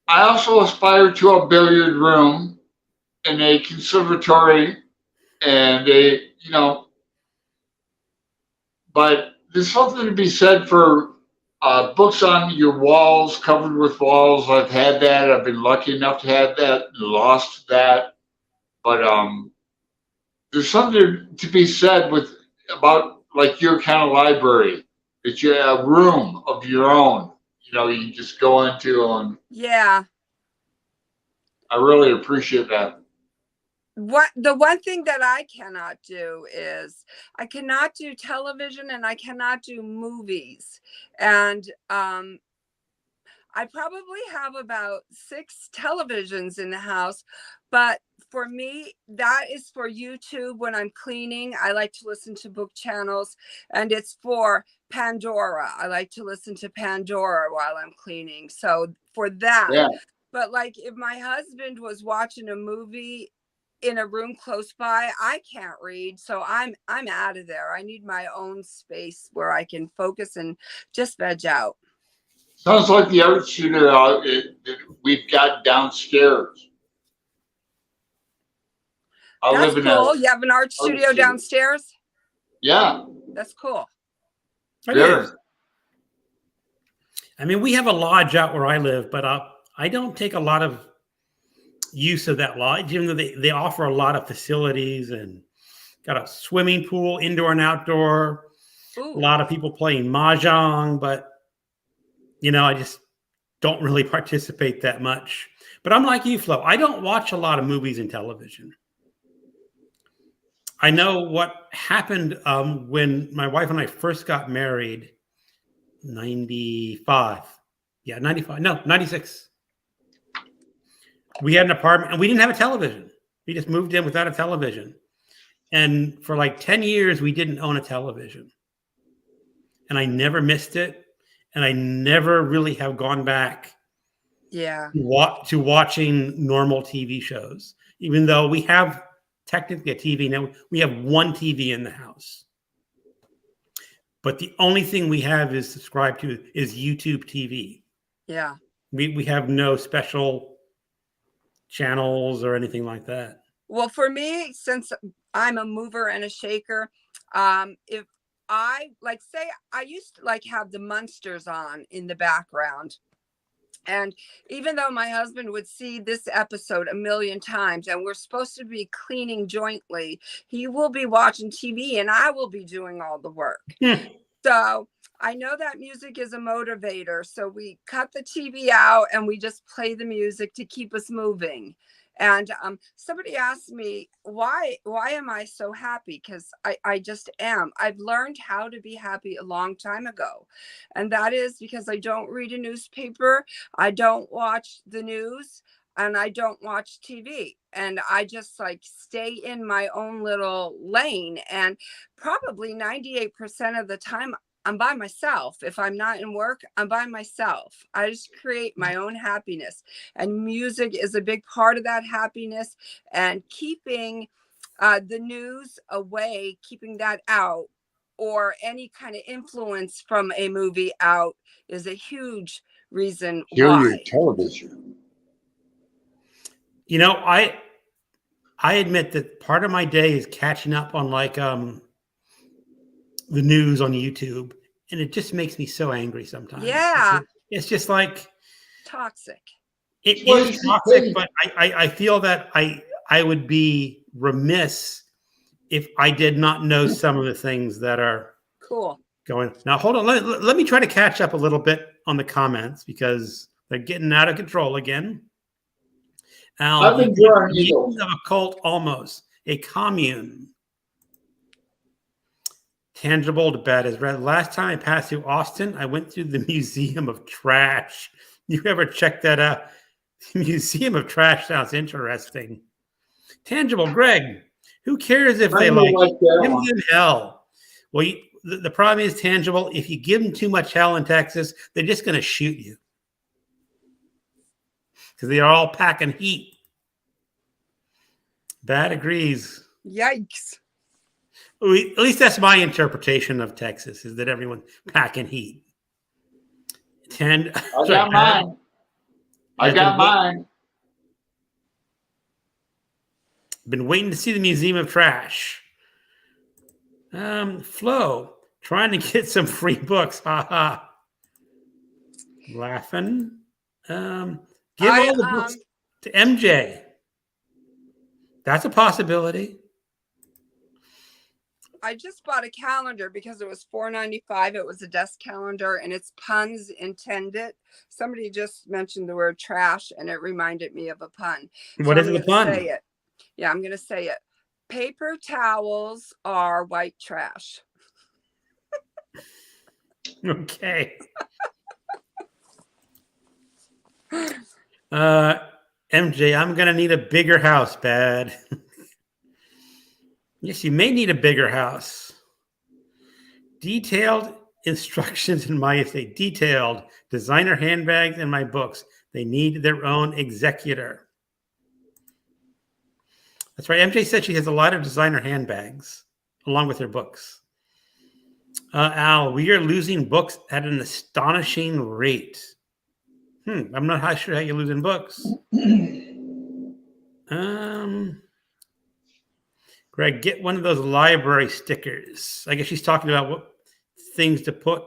I also aspire to a billiard room and a conservatory and but there's something to be said for books on your walls, covered with walls. I've had that. I've been lucky enough to have that, lost that. But there's something to be said about like your kind of library, that you have a room of your own. You just go into, and Yeah. I really appreciate that. The one thing that I cannot do is I cannot do television and I cannot do movies. And I probably have about 6 televisions in the house, but for me, that is for YouTube. When I'm cleaning, I like to listen to book channels, and it's for Pandora. I like to listen to Pandora while I'm cleaning. So for that, Yeah. but like if my husband was watching a movie in a room close by, I can't read. So I'm out of there. I need my own space where I can focus and just veg out. Sounds like the art studio that we've got downstairs. That's cool. You have an art studio downstairs? Yeah. That's cool. Very. I mean, we have a lodge out where I live, but I don't take a lot of use of that lodge, even though they offer a lot of facilities and got a swimming pool, indoor and outdoor. Ooh. A lot of people playing mahjong, but I just don't really participate that much. But I'm like you, Flo. I don't watch a lot of movies and television. I know what happened when my wife and I first got married, 95. Yeah, 95. No, 96. We had an apartment and we didn't have a television. We just moved in without a television. And for like 10 years, we didn't own a television. And I never missed it. And I never really have gone back to watching normal TV shows, even though we have technically a TV. Now we have one TV in the house, but the only thing we have is subscribed to is YouTube TV. Yeah. We have no special channels or anything like that. Well, for me, since I'm a mover and a shaker, if I like say I used to like have the Munsters on in the background. And even though my husband would see this episode a million times and we're supposed to be cleaning jointly, he will be watching TV and I will be doing all the work. So I know that music is a motivator. So we cut the TV out and we just play the music to keep us moving. And somebody asked me, why am I so happy? Because I just am. I've learned how to be happy a long time ago. And that is because I don't read a newspaper. I don't watch the news and I don't watch TV. And I just like stay in my own little lane. And probably 98% of the time, I'm by myself. If I'm not in work, I'm by myself. I just create my own happiness. And music is a big part of that happiness. And keeping the news away, keeping that out, or any kind of influence from a movie out is a huge reason Hear why. your television. You know, I admit that part of my day is catching up on like the news on YouTube, and it just makes me so angry sometimes. Yeah. It's just like Toxic. it is toxic, but I feel that I would be remiss if I did not know some of the things that are Cool. going. Now, hold on. Let me try to catch up a little bit on the comments because they're getting out of control again. Al, I've been drawing of a cult almost, a commune. Tangible to bad is read. Last time I passed through Austin, I went through the Museum of Trash. You ever check that out? Museum of Trash sounds interesting. Tangible, Greg. Who cares if they like give them hell? Well, the problem is, Tangible, if you give them too much hell in Texas, they're just going to shoot you because they are all packing heat. Bad agrees. Yikes. At least that's my interpretation of Texas, is that everyone's packing heat. I got mine. I got mine. Been waiting to see the Museum of Trash. Flo, trying to get some free books. Haha. Laughing. Give all the books to MJ. That's a possibility. I just bought a calendar because it was $4.95. It was a desk calendar and it's puns intended. Somebody just mentioned the word trash and it reminded me of a pun. What is the pun? Say it. Yeah, I'm going to say it. Paper towels are white trash. Okay. MJ, I'm going to need a bigger house, bad. Yes, you may need a bigger house. Detailed instructions in my estate. Detailed designer handbags in my books. They need their own executor. That's right. MJ said she has a lot of designer handbags along with her books. Al, we are losing books at an astonishing rate. I'm not sure how you're losing books. Greg, get one of those library stickers. I guess she's talking about what things to put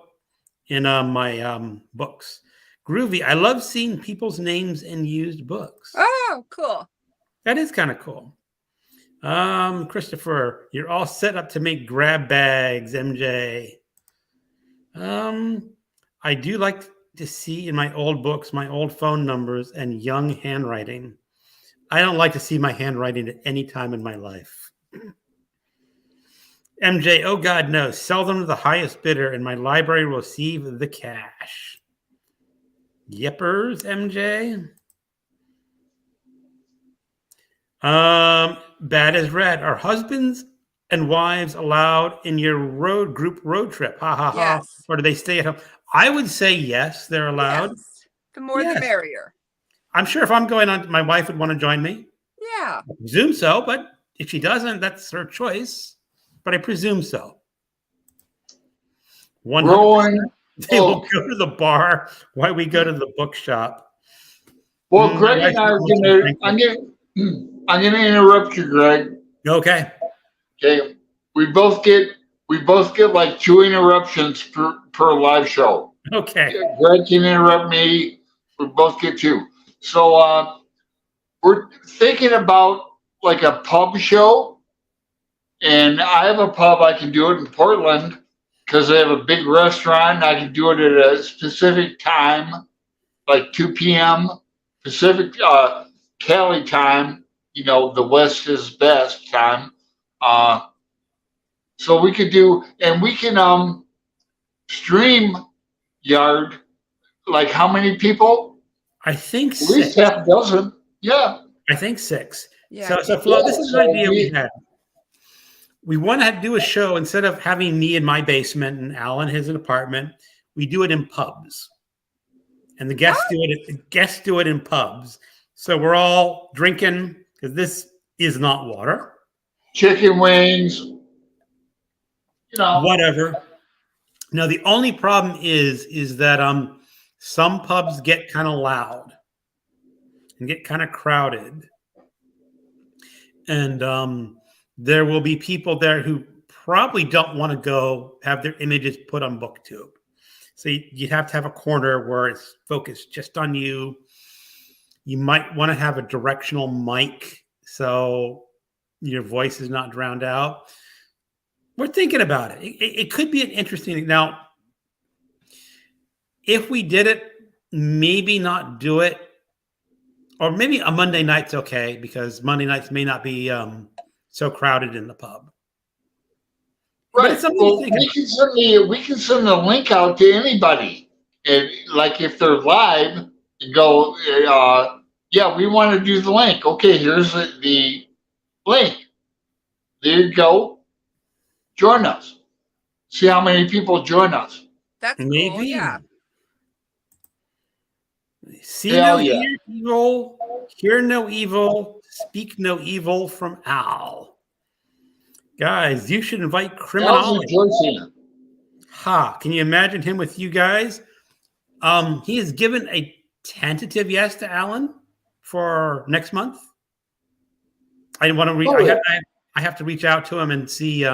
in my books. Groovy. I love seeing people's names in used books. Oh, cool. That is kind of cool. Christopher, you're all set up to make grab bags, MJ. I do like to see in my old books my old phone numbers and young handwriting. I don't like to see my handwriting at any time in my life. MJ, oh God, no. Sell them to the highest bidder and my library will receive the cash. Yippers, MJ. Bad as red. Are husbands and wives allowed in your group road trip? Ha ha ha. Yes. Or do they stay at home? I would say yes, they're allowed. Yes. The more the merrier. I'm sure if I'm going on, my wife would want to join me. Yeah. I presume so, but If she doesn't, that's her choice, but I presume so. 100%. Growing They will oak. go to the bar while we go to the bookshop. Well, Greg My and I are wife gonna. drink I'm it. gonna. I'm gonna interrupt you, Greg. Okay. Okay. We both get like 2 interruptions per live show. Okay. Greg can interrupt me. We both get 2. So we're thinking about like a pub show, and I have a pub. I can do it in Portland because they have a big restaurant. I can do it at a specific time, like 2 p.m. Pacific Cali time. The West is best time. So we could do, and we can stream yard. Like how many people? I think At least 6. half a dozen. Yeah. I think 6. Yeah. So Flo, this is an So idea we had. We want to do a show instead of having me in my basement and Alan his apartment. We do it in pubs, and the guests do it in pubs. So we're all drinking because this is not water. Chicken wings. Whatever. Now the only problem is that some pubs get kind of loud and get kind of crowded, and there will be people there who probably don't want to go have their images put on BookTube. So you have to have a corner where it's focused just on you. You might want to have a directional mic so your voice is not drowned out. We're thinking about it. It could be an interesting thing. Now, if we did it, maybe not do it, or maybe a Monday night's okay because Monday nights may not be so crowded in the pub. Right. Well, we can send the link out to anybody, and like if they're live, you go, yeah, we want to do the link. Okay, here's the link. There you go. Join us. See how many people join us. That's Maybe. cool. Yeah. See Hell no yeah. evil, hear no evil, speak no evil from Al. Guys, you should invite Al's Criminal. rejoicing. Ha! Can you imagine him with you guys? He has given a tentative yes to Alan for next month. I want to I have to reach out to him and see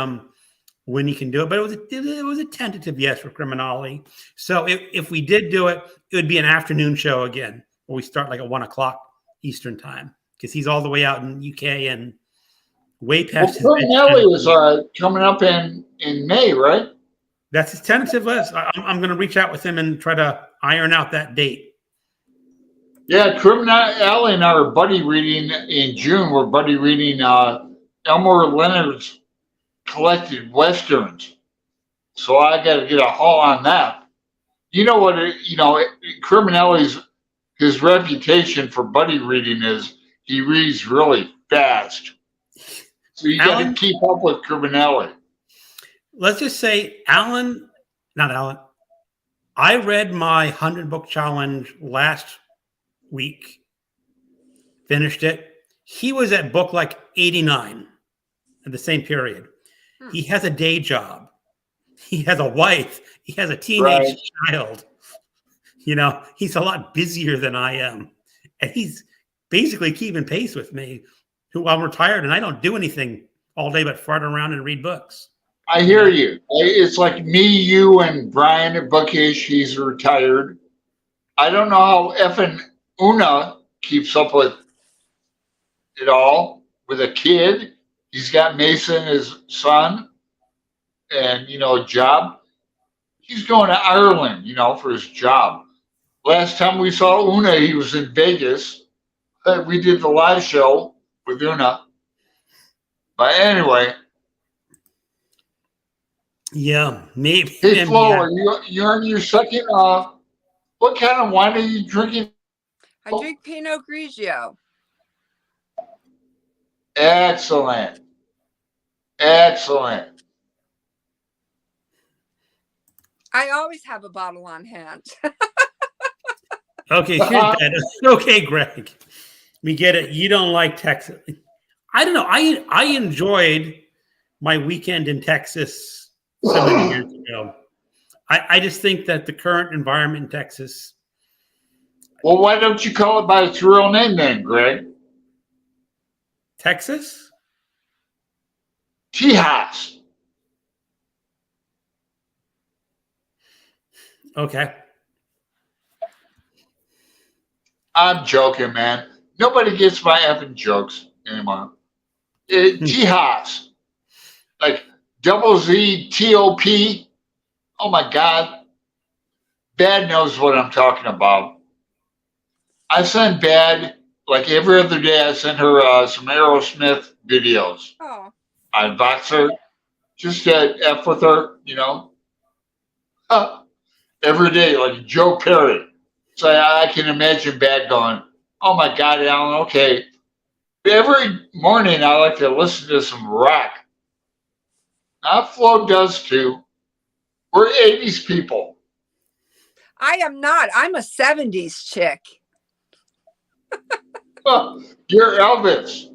when he can do it. But it was a tentative yes for Criminale. So if we did do it, it would be an afternoon show again, where we start like at 1:00 Eastern time because he's all the way out in UK and way past. Well, Criminale is coming up in May, right? That's his tentative list. I'm going to reach out with him and try to iron out that date. Yeah, Criminale and I are buddy reading in June. We're buddy reading Elmore Leonard's collected westerns. So I got to get a haul on that. You know what? Criminale's his reputation for buddy reading is he reads really fast. So you got to keep up with Criminale. Let's just say not Alan. I read my 100-book challenge last week, finished it. He was at book like 89 in the same period. He has a day job. He has a wife. He has a teenage child. He's a lot busier than I am. And he's basically keeping pace with me, who I'm retired and I don't do anything all day but fart around and read books. I hear you. It's like me, you, and Brian at Bookish. He's retired. I don't know how effing Una keeps up with it all with a kid. He's got Mason, his son, and, a job. He's going to Ireland, for his job. Last time we saw Una, he was in Vegas. We did the live show with Una. But anyway. Yeah, maybe. Hey, Flo, are you on your second? What kind of wine are you drinking? I drink Pinot Grigio. Excellent. I always have a bottle on hand. Okay, here's that. Okay, Greg. We get it. You don't like Texas. I don't know. I enjoyed my weekend in Texas so many years ago. I just think that the current environment in Texas, Well, why don't you call it by its real name then, Greg? Texas. Tejas. Okay. I'm joking, man. Nobody gets my effing jokes anymore. Hmm. Tejas. Like double Z T O P. Oh my God. Bad knows what I'm talking about. I send Bad, like every other day, I send her some Aerosmith videos. Oh, I box her just to F with her, every day, like Joe Perry. So I can imagine Bad going, oh my God, Alan, okay. Every morning I like to listen to some rock. Now Flo does too. We're 80s people. I am not. I'm a 70s chick. You're Elvis.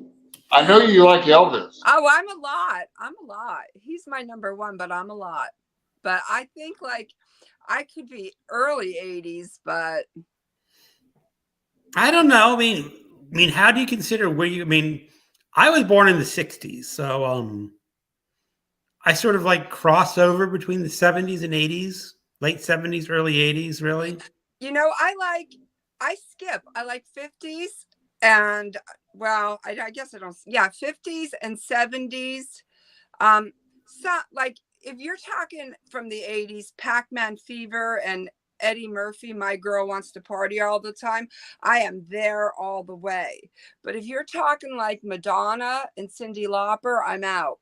I know you like Elvis. Oh, I'm a lot. I'm a lot. He's my number one, but I'm a lot. But I think like I could be early 80s, but I don't know. I mean, how do you consider where you? I mean, I was born in the '60s, so I sort of like cross over between the '70s and '80s, late '70s, early '80s. Really, I skip. I like 50s and well, I guess I don't. Yeah, 50s and 70s. So like if you're talking from the 80s, Pac-Man Fever and Eddie Murphy, My Girl Wants to Party All the Time, I am there all the way. But if you're talking like Madonna and Cyndi Lauper, I'm out.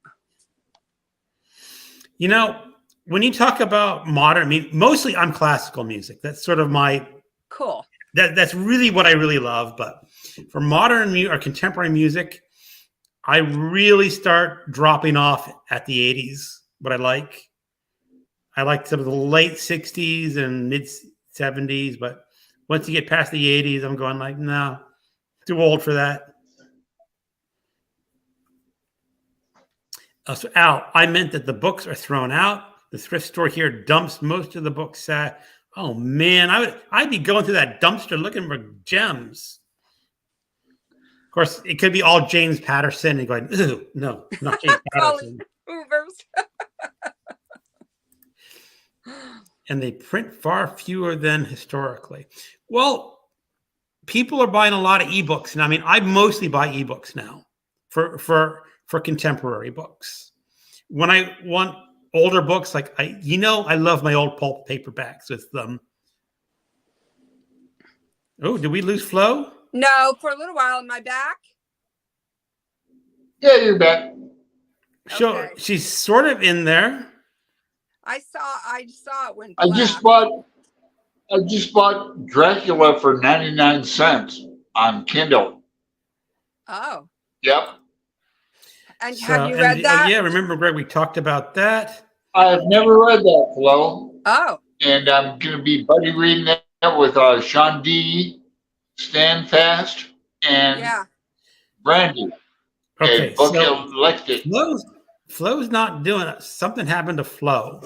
when you talk about modern, I mean, mostly I'm classical music. That's sort of my Cool. that's really what I really love. But for modern or contemporary music, I really start dropping off at the '80s. What I like some of the late '60s and mid '70s, but once you get past the '80s, I'm going like, no, too old for that. So Al, I meant that the books are thrown out. The thrift store here dumps most of the books. Oh man, I'd be going through that dumpster looking for gems. Of course, it could be all James Patterson and going, ooh, no, not James Colleen Patterson. Hoovers. And they print far fewer than historically. Well, people are buying a lot of ebooks, and I mean, I mostly buy ebooks now for contemporary books. When I want older books, like I love my old pulp paperbacks with them. Oh, did we lose Flo? No, for a little while in my back. Yeah, you're back. So Okay. she's sort of in there. I saw it when I black. just bought Dracula for 99 cents on Kindle. Oh. Yep. And have you read that? Yeah, remember, Greg, we talked about that. I have never read that, Flo. Oh. And I'm going to be buddy reading that with Sean D, Stand Fast, and Yeah. Brandy. Okay, And Book so Elected. Flo's not doing it. Something happened to Flo.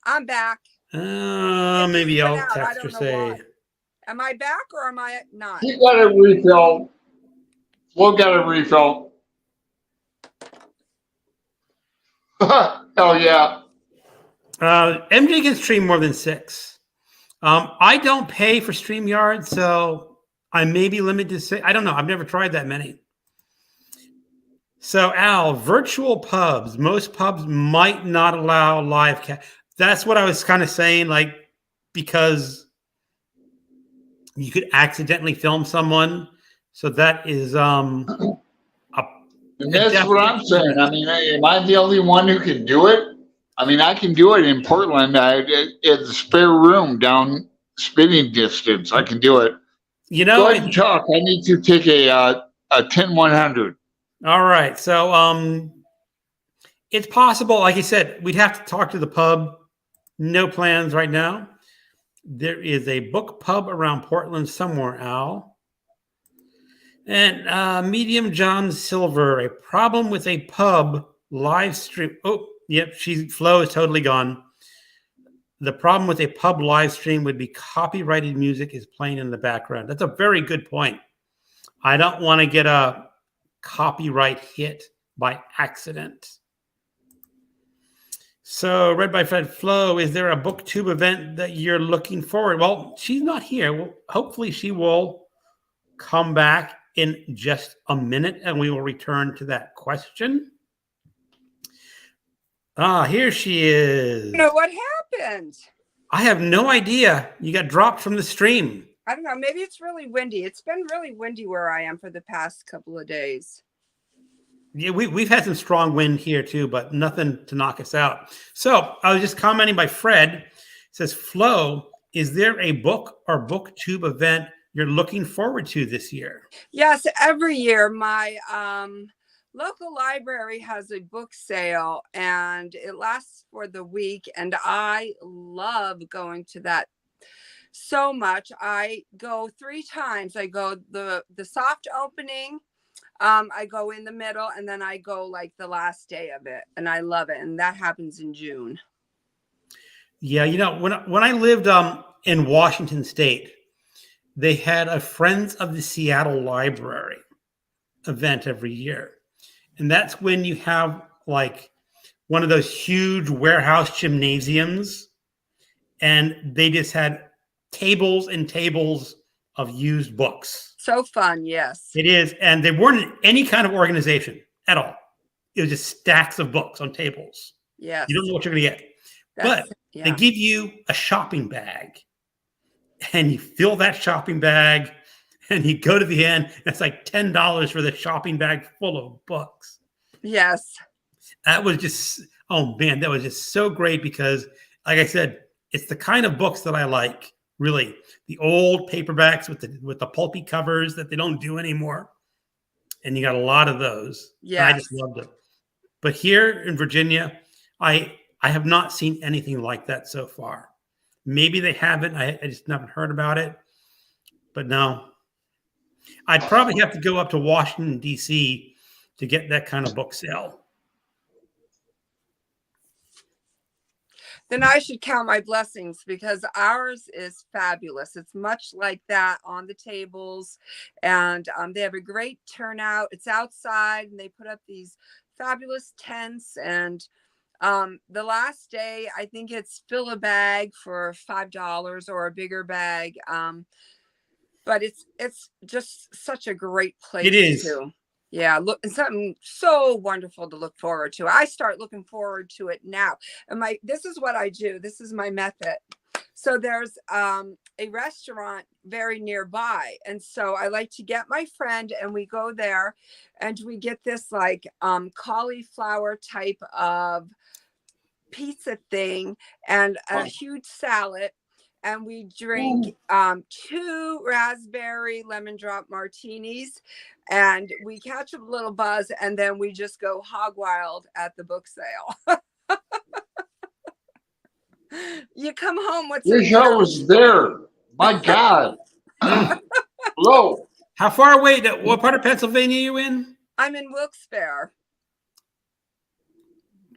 I'm back. Maybe I'll I text her don't know say. why. Am I back or am I not? He got a refill. Flo got a refill. Hell yeah. MJ can stream more than 6. I don't pay for StreamYard, so I may be limited to 6. I don't know. I've never tried that many. So, Al, virtual pubs. Most pubs might not allow live cast. That's what I was kind of saying, like, because you could accidentally film someone. So that is And that's what I'm saying. I mean, am I the only one who can do it? I mean, I can do it in Portland. At the spare room down spitting distance. I can do it. Go ahead and talk. I need to take a 10-100. All right. So it's possible, like I said, we'd have to talk to the pub. No plans right now. There is a book pub around Portland somewhere, Al. And Medium John Silver, a problem with a pub live stream. Oh, yep, Flo is totally gone. The problem with a pub live stream would be copyrighted music is playing in the background. That's a very good point. I don't want to get a copyright hit by accident. So, read by Fred Flo, is there a booktube event that you're looking forward? Well, she's not here. Well, hopefully she will come back in just a minute and we will return to that question. Here she is. You know what happened? I have no idea. You got dropped from the stream. I don't know. Maybe it's really windy. It's been really windy where I am for the past couple of days. Yeah, we've had some strong wind here too, but nothing to knock us out. So I was just commenting by Fred. It says, Flo, is there a book or booktube event you're looking forward to this year? Yes, every year my local library has a book sale and it lasts for the week. And I love going to that so much. I go 3 times. I go the soft opening, I go in the middle, and then I go like the last day of it. And I love it. And that happens in June. Yeah, you know, when I lived in Washington State, they had a Friends of the Seattle Library event every year. And that's when you have like one of those huge warehouse gymnasiums. And they just had tables and tables of used books. So fun, yes. It is. And they weren't any kind of organization at all. It was just stacks of books on tables. Yes. You don't know what you're going to get. But they give you a shopping bag. And you fill that shopping bag and you go to the end. It's like $10 for the shopping bag full of books. Yes. That was just, oh man, that was just so great because, like I said, it's the kind of books that I like, really. The old paperbacks with the pulpy covers that they don't do anymore. And you got a lot of those. Yeah. I just loved it. But here in Virginia, I have not seen anything like that so far. Maybe they haven't. I just haven't heard about it. But no, I'd probably have to go up to Washington, D.C. to get that kind of book sale. Then I should count my blessings because ours is fabulous. It's much like that on the tables. And they have a great turnout. It's outside and they put up these fabulous tents. And the last day, I think it's fill a bag for $5 or a bigger bag. But it's just such a great place. It is. Too. Yeah, look, it's something so wonderful to look forward to. I start looking forward to it now. And this is what I do. This is my method. So there's a restaurant very nearby. And so I like to get my friend and we go there and we get this like cauliflower type of pizza thing and a huge salad. And we drink 2 raspberry lemon drop martinis and we catch a little buzz and then we just go hog wild at the book sale. You come home. Wish I was there. My God. Hello. How far away? What part of Pennsylvania are you in? I'm in Wilkes-Barre.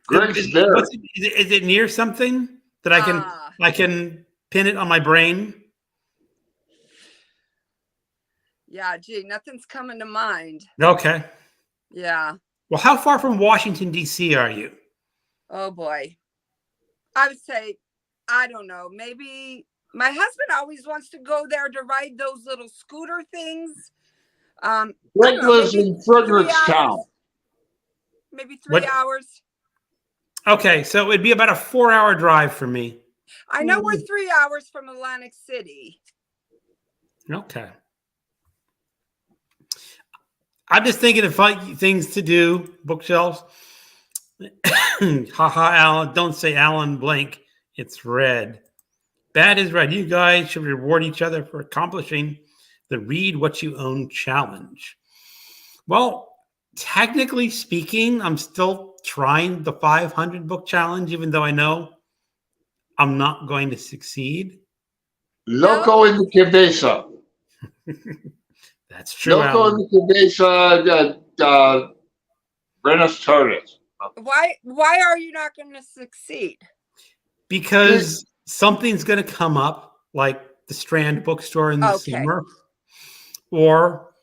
Greg's there. Is it near something that I can pin it on my brain? Yeah, gee, nothing's coming to mind. Okay. Yeah. Well, how far from Washington, D.C. are you? Oh, boy. I would say, I don't know, maybe my husband always wants to go there to ride those little scooter things. Greg lives in Frederickstown. Maybe 3 hours. Okay, so it'd be about a 4-hour drive for me. I know we're 3 hours from Atlantic City. Okay. I'm just thinking of fun things to do, bookshelves. Haha, Alan. Don't say Alan blank. It's red. Bad is red. You guys should reward each other for accomplishing the Read What You Own challenge. Well, technically speaking, I'm still trying the 500 book challenge, even though I know I'm not going to succeed. Loco in the cabeza. That's true, Milko Alan. and the base Rena's Torres. Why are you not going to succeed? Because something's going to come up, like the Strand bookstore in the Okay. summer, or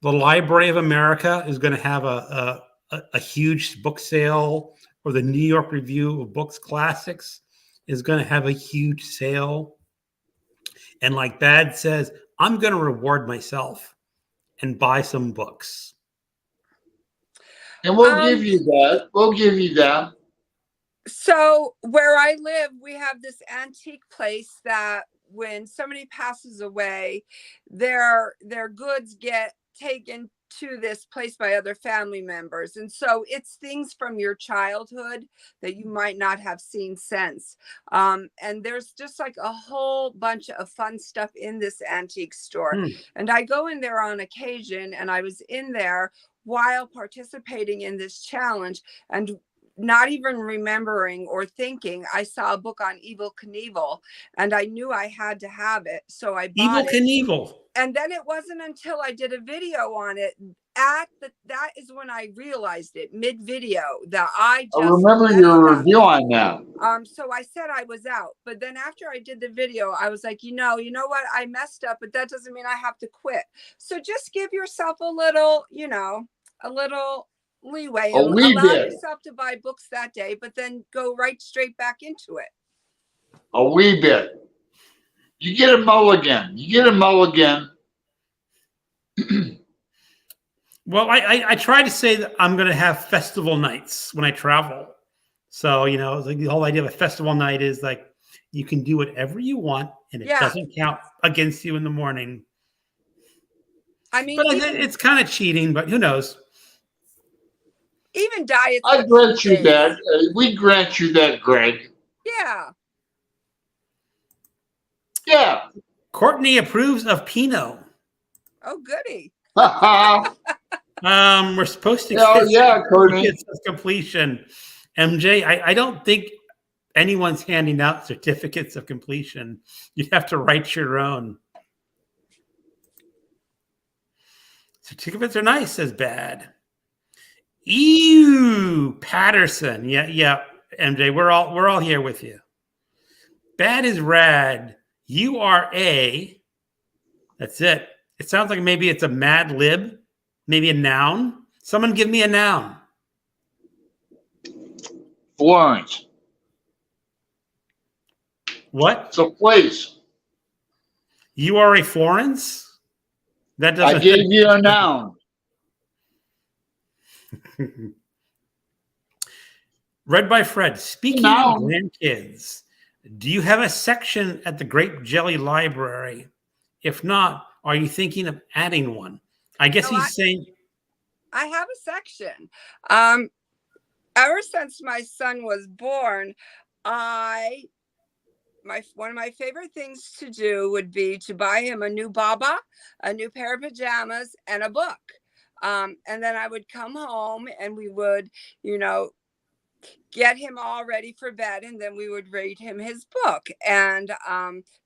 the Library of America is going to have a huge book sale, or the New York Review of Books Classics is going to have a huge sale. And like Bad says, I'm going to reward myself and buy some books. And we'll give you that. We'll give you that. So where I live, we have this antique place that when somebody passes away, their goods get taken to this place by other family members. And so it's things from your childhood that you might not have seen since. And there's just like a whole bunch of fun stuff in this antique store. And I go in there on occasion, and I was in there while participating in this challenge, and not even remembering or thinking, I saw a book on Evel Knievel, and I knew I had to have it. So I bought Evel Knievel. And then it wasn't until I did a video on it that is when I realized it mid-video that I just remember your review on that. So I said I was out, but then after I did the video, I was like, you know what? I messed up, but that doesn't mean I have to quit. So just give yourself a little, a little leeway and allow yourself to buy books that day, but then go right straight back into it. A wee bit. You get a mulligan. Well, I try to say that I'm going to have festival nights when I travel. So, like the whole idea of a festival night is like you can do whatever you want, and it doesn't count against you in the morning. I mean, but it's kind of cheating, but who knows? Even diets. I grant you that. We grant you that, Greg. Yeah. Yeah. Courtney approves of Pinot. Oh, goody. We're supposed to get Courtney. Certificates of completion. MJ, I don't think anyone's handing out certificates of completion. You have to write your own. Certificates are nice, says Bad. Ew, Patterson. Yeah, MJ, we're all here with you. Bad is rad. You are a. That's it. It sounds like maybe it's a Mad Lib, maybe a noun. Someone give me a noun. Florence. What? It's a place. You are a Florence? That doesn't. I gave you a noun. Read by Fred. Speaking of grandkids, do you have a section at the Grape Jelly Library? If not, are you thinking of adding one? I guess he's saying. I have a section. Ever since my son was born, one of my favorite things to do would be to buy him a new baba, a new pair of pajamas, and a book. And then I would come home and we would, get him all ready for bed, and then we would read him his book. And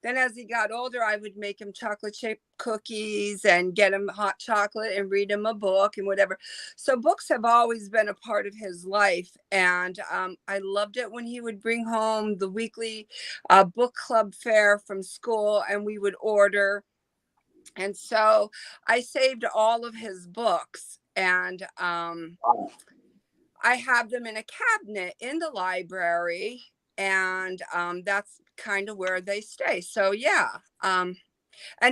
then as he got older, I would make him chocolate chip cookies and get him hot chocolate and read him a book and whatever. So books have always been a part of his life. And I loved it when he would bring home the weekly book club fare from school, and we would order. And so I saved all of his books, and I have them in a cabinet in the library, and that's kind of where they stay. So yeah. And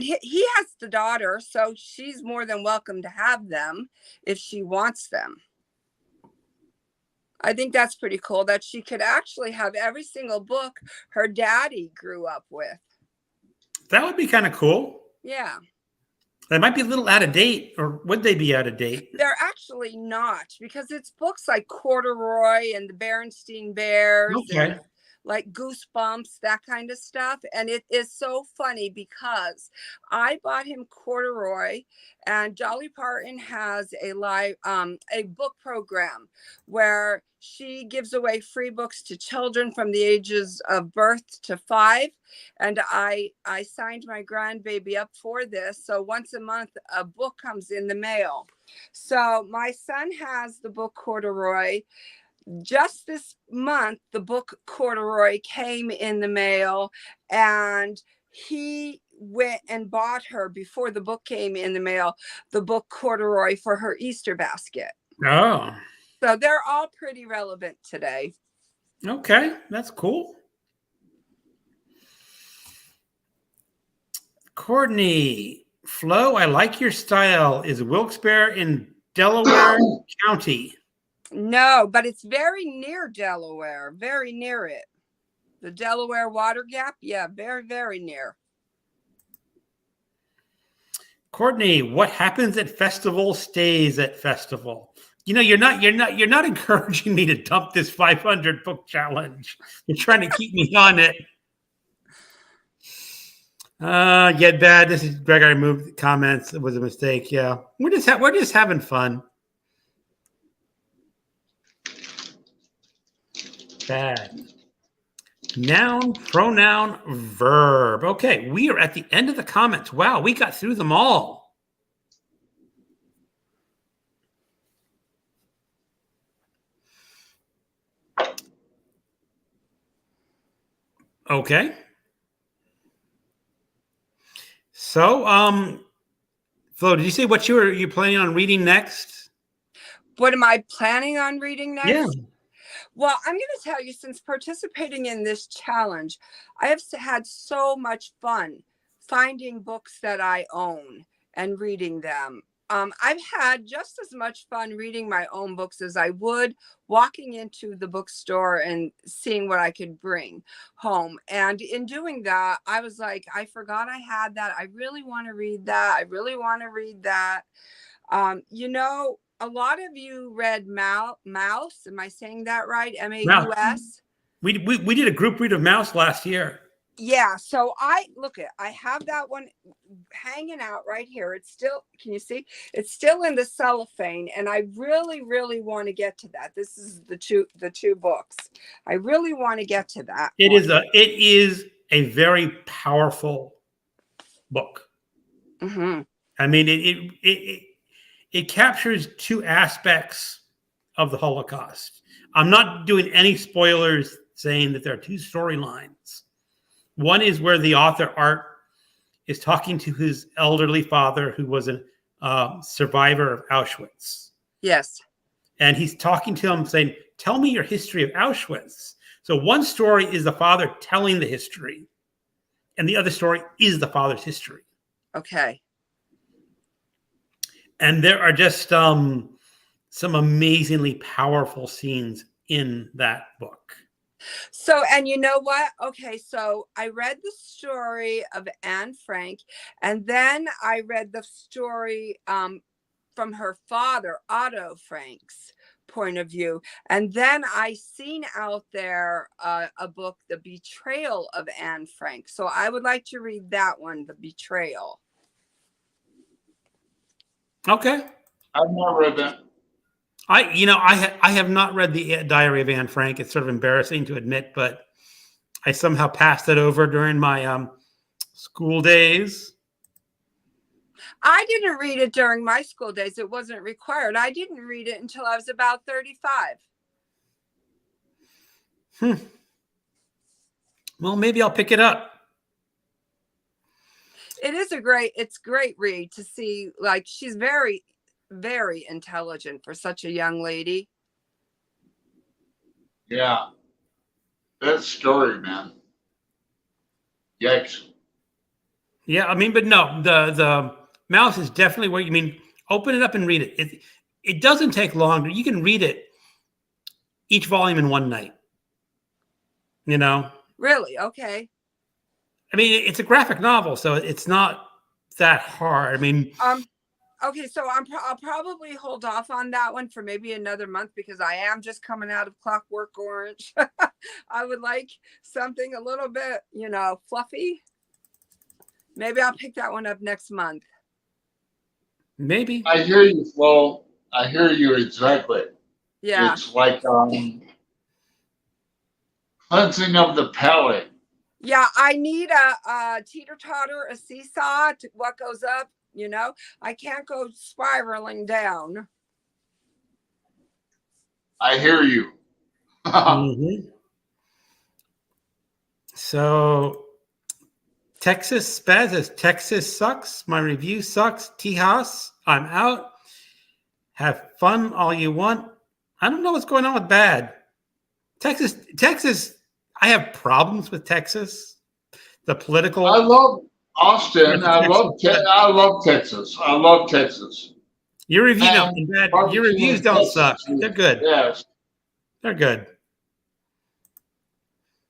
he has the daughter, so she's more than welcome to have them if she wants them. I think that's pretty cool that she could actually have every single book her daddy grew up with. That would be kind of cool. Yeah. They might be a little out of date, or would they be out of date? They're actually not, because it's books like Corduroy and the Berenstain Bears. Okay. And like Goosebumps, that kind of stuff. And it is so funny because I bought him corduroy, and Dolly Parton has a book program where she gives away free books to children from the ages of birth to 5. And I signed my grandbaby up for this. So once a month, a book comes in the mail. So my son has the book Corduroy. Just this month, the book Corduroy came in the mail, and he went and bought her, before the book came in the mail, the book Corduroy for her Easter basket. Oh, So they're all pretty relevant today. okay. That's cool. Courtney, Flo, I like your style. Is Wilkes-Barre in Delaware County? No, but it's very near Delaware, very near it. The Delaware Water Gap, yeah, very, very near. Courtney, what happens at festival stays at festival. You know, you're not encouraging me to dump this 500 book challenge. You're trying to keep me on it. Get bad. This is Greg. I removed the comments. It was a mistake. Yeah, we're just having fun. Bad. Noun, pronoun, verb. Okay, we are at the end of the comments. Wow, we got through them all. Okay. So, Flo, did you say what you planning on reading next? What am I planning on reading next? Yeah. Well, I'm going to tell you, since participating in this challenge, I have had so much fun finding books that I own and reading them. I've had just as much fun reading my own books as I would walking into the bookstore and seeing what I could bring home. And in doing that, I was like, I forgot I had that. I really want to read that. I really want to read that. You know, a lot of you read Mouse. Am I saying that right? Maus. We did a group read of Mouse last year. Yeah. So I have that one hanging out right here. It's still, can you see? It's still in the cellophane, and I really, really want to get to that. This is the two books. I really want to get to that. It is a very powerful book. Mm-hmm. I mean, it captures two aspects of the Holocaust. I'm not doing any spoilers saying that there are two storylines. One is where the author, Art, is talking to his elderly father, who was a survivor of Auschwitz. Yes. And he's talking to him saying, tell me your history of Auschwitz. So one story is the father telling the history, and the other story is the father's history. Okay. And there are just some amazingly powerful scenes in that book. So, and you know what? Okay, so I read the story of Anne Frank, and then I read the story from her father, Otto Frank's point of view. And then I seen out there a book, The Betrayal of Anne Frank. So I would like to read that one, The Betrayal. Okay. I've not read that. I have not read the Diary of Anne Frank. It's sort of embarrassing to admit, but I somehow passed it over during my school days. I didn't read it during my school days. It wasn't required. I didn't read it until I was about 35. Well, maybe I'll pick it up. It's great read to see. Like, she's very, very intelligent for such a young lady. Yeah. That story, man. Yikes. Yeah, I mean, but no, the Mouse is definitely where you mean. Open it up and read it. It doesn't take long. You can read it each volume in one night. You know. Really? Okay. I mean, it's a graphic novel, so it's not that hard. I mean, Okay, so I'll probably hold off on that one for maybe another month because I am just coming out of Clockwork Orange. I would like something a little bit, fluffy. Maybe I'll pick that one up next month. Maybe. I hear you, Flo. I hear you exactly. Yeah. It's like cleansing of the palate. Yeah, I need a teeter-totter, a seesaw to what goes up, I can't go spiraling down. I hear you. Mhm. So Texas Spaz says Texas sucks. My review sucks. Tejas, I'm out. Have fun all you want. I don't know what's going on with bad. Texas. I have problems with Texas. The political. I love Austin. I love Texas. I love Texas. Your review, no, And bad. Your barbecue reviews in don't Texas suck. is- They're good. Yes. They're good.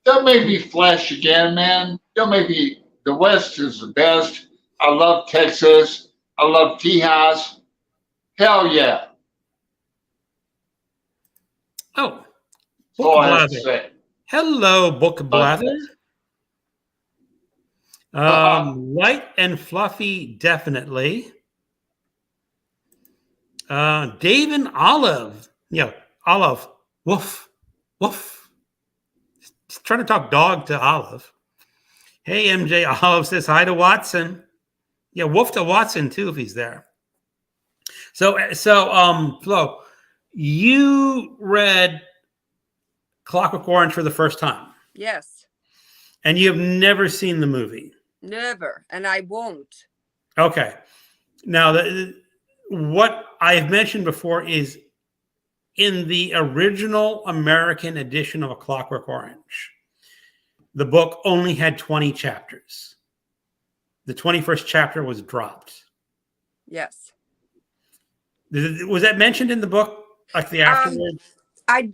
Don't make me flash again, man. Don't make me. The West is the best. I love Texas. I love Tejas. Hell yeah. Oh, That's all Book I have to Blather. say. Hello, Book But Blather. Light and fluffy, definitely. Dave and Olive. Yeah, Olive. Woof. Woof. Just trying to talk dog to Olive. Hey, MJ. Olive says hi to Watson. Yeah, woof to Watson too if he's there. So, Flo, you read Clockwork Orange for the first time, Yes. and you have never seen the movie. Never. And I won't. Okay. Now, what I've mentioned before is in the original American edition of A Clockwork Orange, the book only had 20 chapters. The 21st chapter was dropped. Yes. Was that mentioned in the book? Like the afterwards?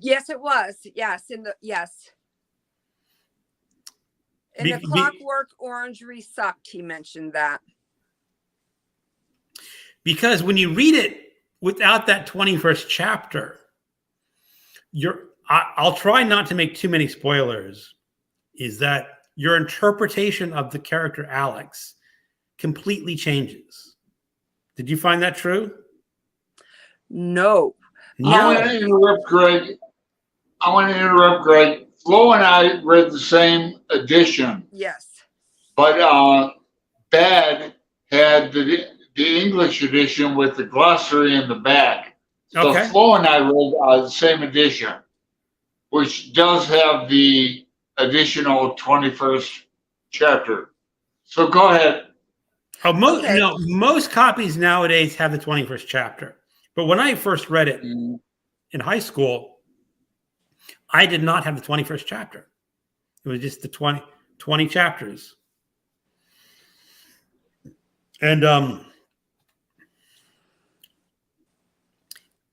Yes, it was. Yes. In the Clockwork Orange Resucked, he mentioned that. Because when you read it without that 21st chapter, I'll try not to make too many spoilers, is that your interpretation of the character Alex completely changes. Did you find that true? No. I want to interrupt Greg. Flo and I read the same edition, Yes. but Bad had the English edition with the glossary in the back. So Okay. Flo and I read the same edition, which does have the additional 21st chapter. So go ahead. Okay. Most copies nowadays have the 21st chapter. But when I first read it in high school, I did not have the 21st chapter. It was just the 20 chapters. And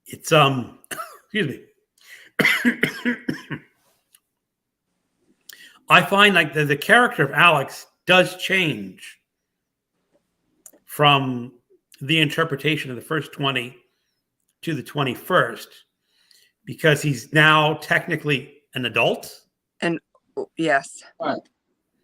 it's excuse me. I find like the character of Alex does change from the interpretation of the first 20 to the 21st because he's now technically an adult. And yes. Right.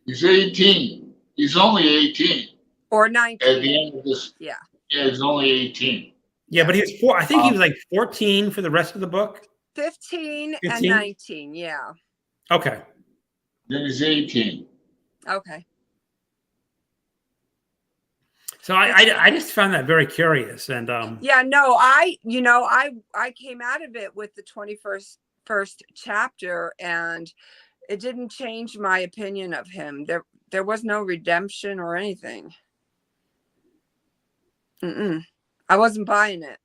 He's 18. He's only 18. Or 19. At the end of this. Yeah. Yeah, he's only 18. Yeah, but he was I think he was like 14 for the rest of the book. 15 and 15? 19. Yeah. Okay. Then he's 18. Okay. So I just found that very curious. And yeah, no, I came out of it with the 21st chapter, and it didn't change my opinion of him. There was no redemption or anything. I wasn't buying it.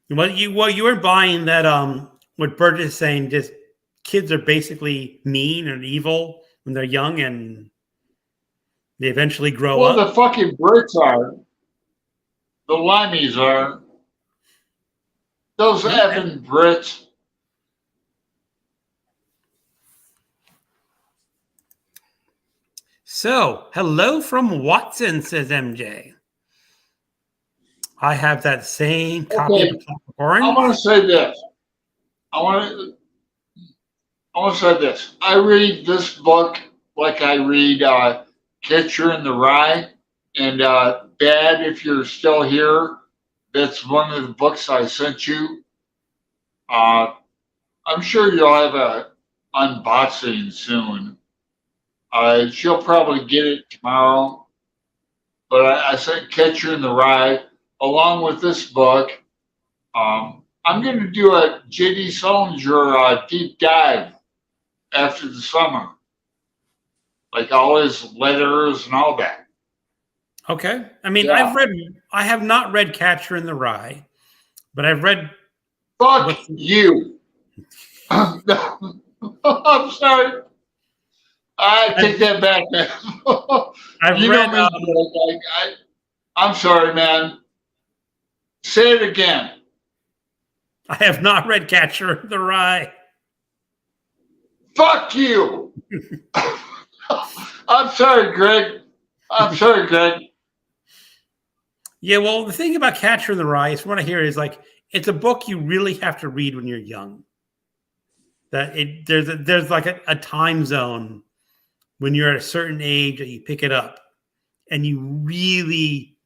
Well, you weren't buying that. What Burgess is saying, just kids are basically mean and evil when they're young, and they eventually grow up. Well, the fucking Brits are. The Limeys are. Those effing Brits. So, hello from Watson, says MJ. I have that same copy Okay, of The Clockwork I Orange. want to say this. I want to. I want to say this. I read this book like I read Catcher in the Rye, and Bad, if you're still here, that's one of the books I sent you. Uh, I'm sure you'll have a unboxing soon. She'll probably get it tomorrow, but I sent Catcher in the Rye along with this book. I'm going to do a J.D. Salinger deep dive after the summer, like all his letters and all that. Okay. I mean, Yeah. I have not read Catcher in the Rye, but I've read. Fuck you. I'm sorry. I take that back, man. I've You read. know me, Greg. I'm sorry, man. Say it again. I have not read Catcher in the Rye. Fuck you. I'm sorry, Greg. I'm sorry, Greg. Yeah, well, the thing about Catcher in the Rye is, from what I hear, is like it's a book you really have to read when you're young. That there's like a time zone when you're at a certain age that you pick it up, and you really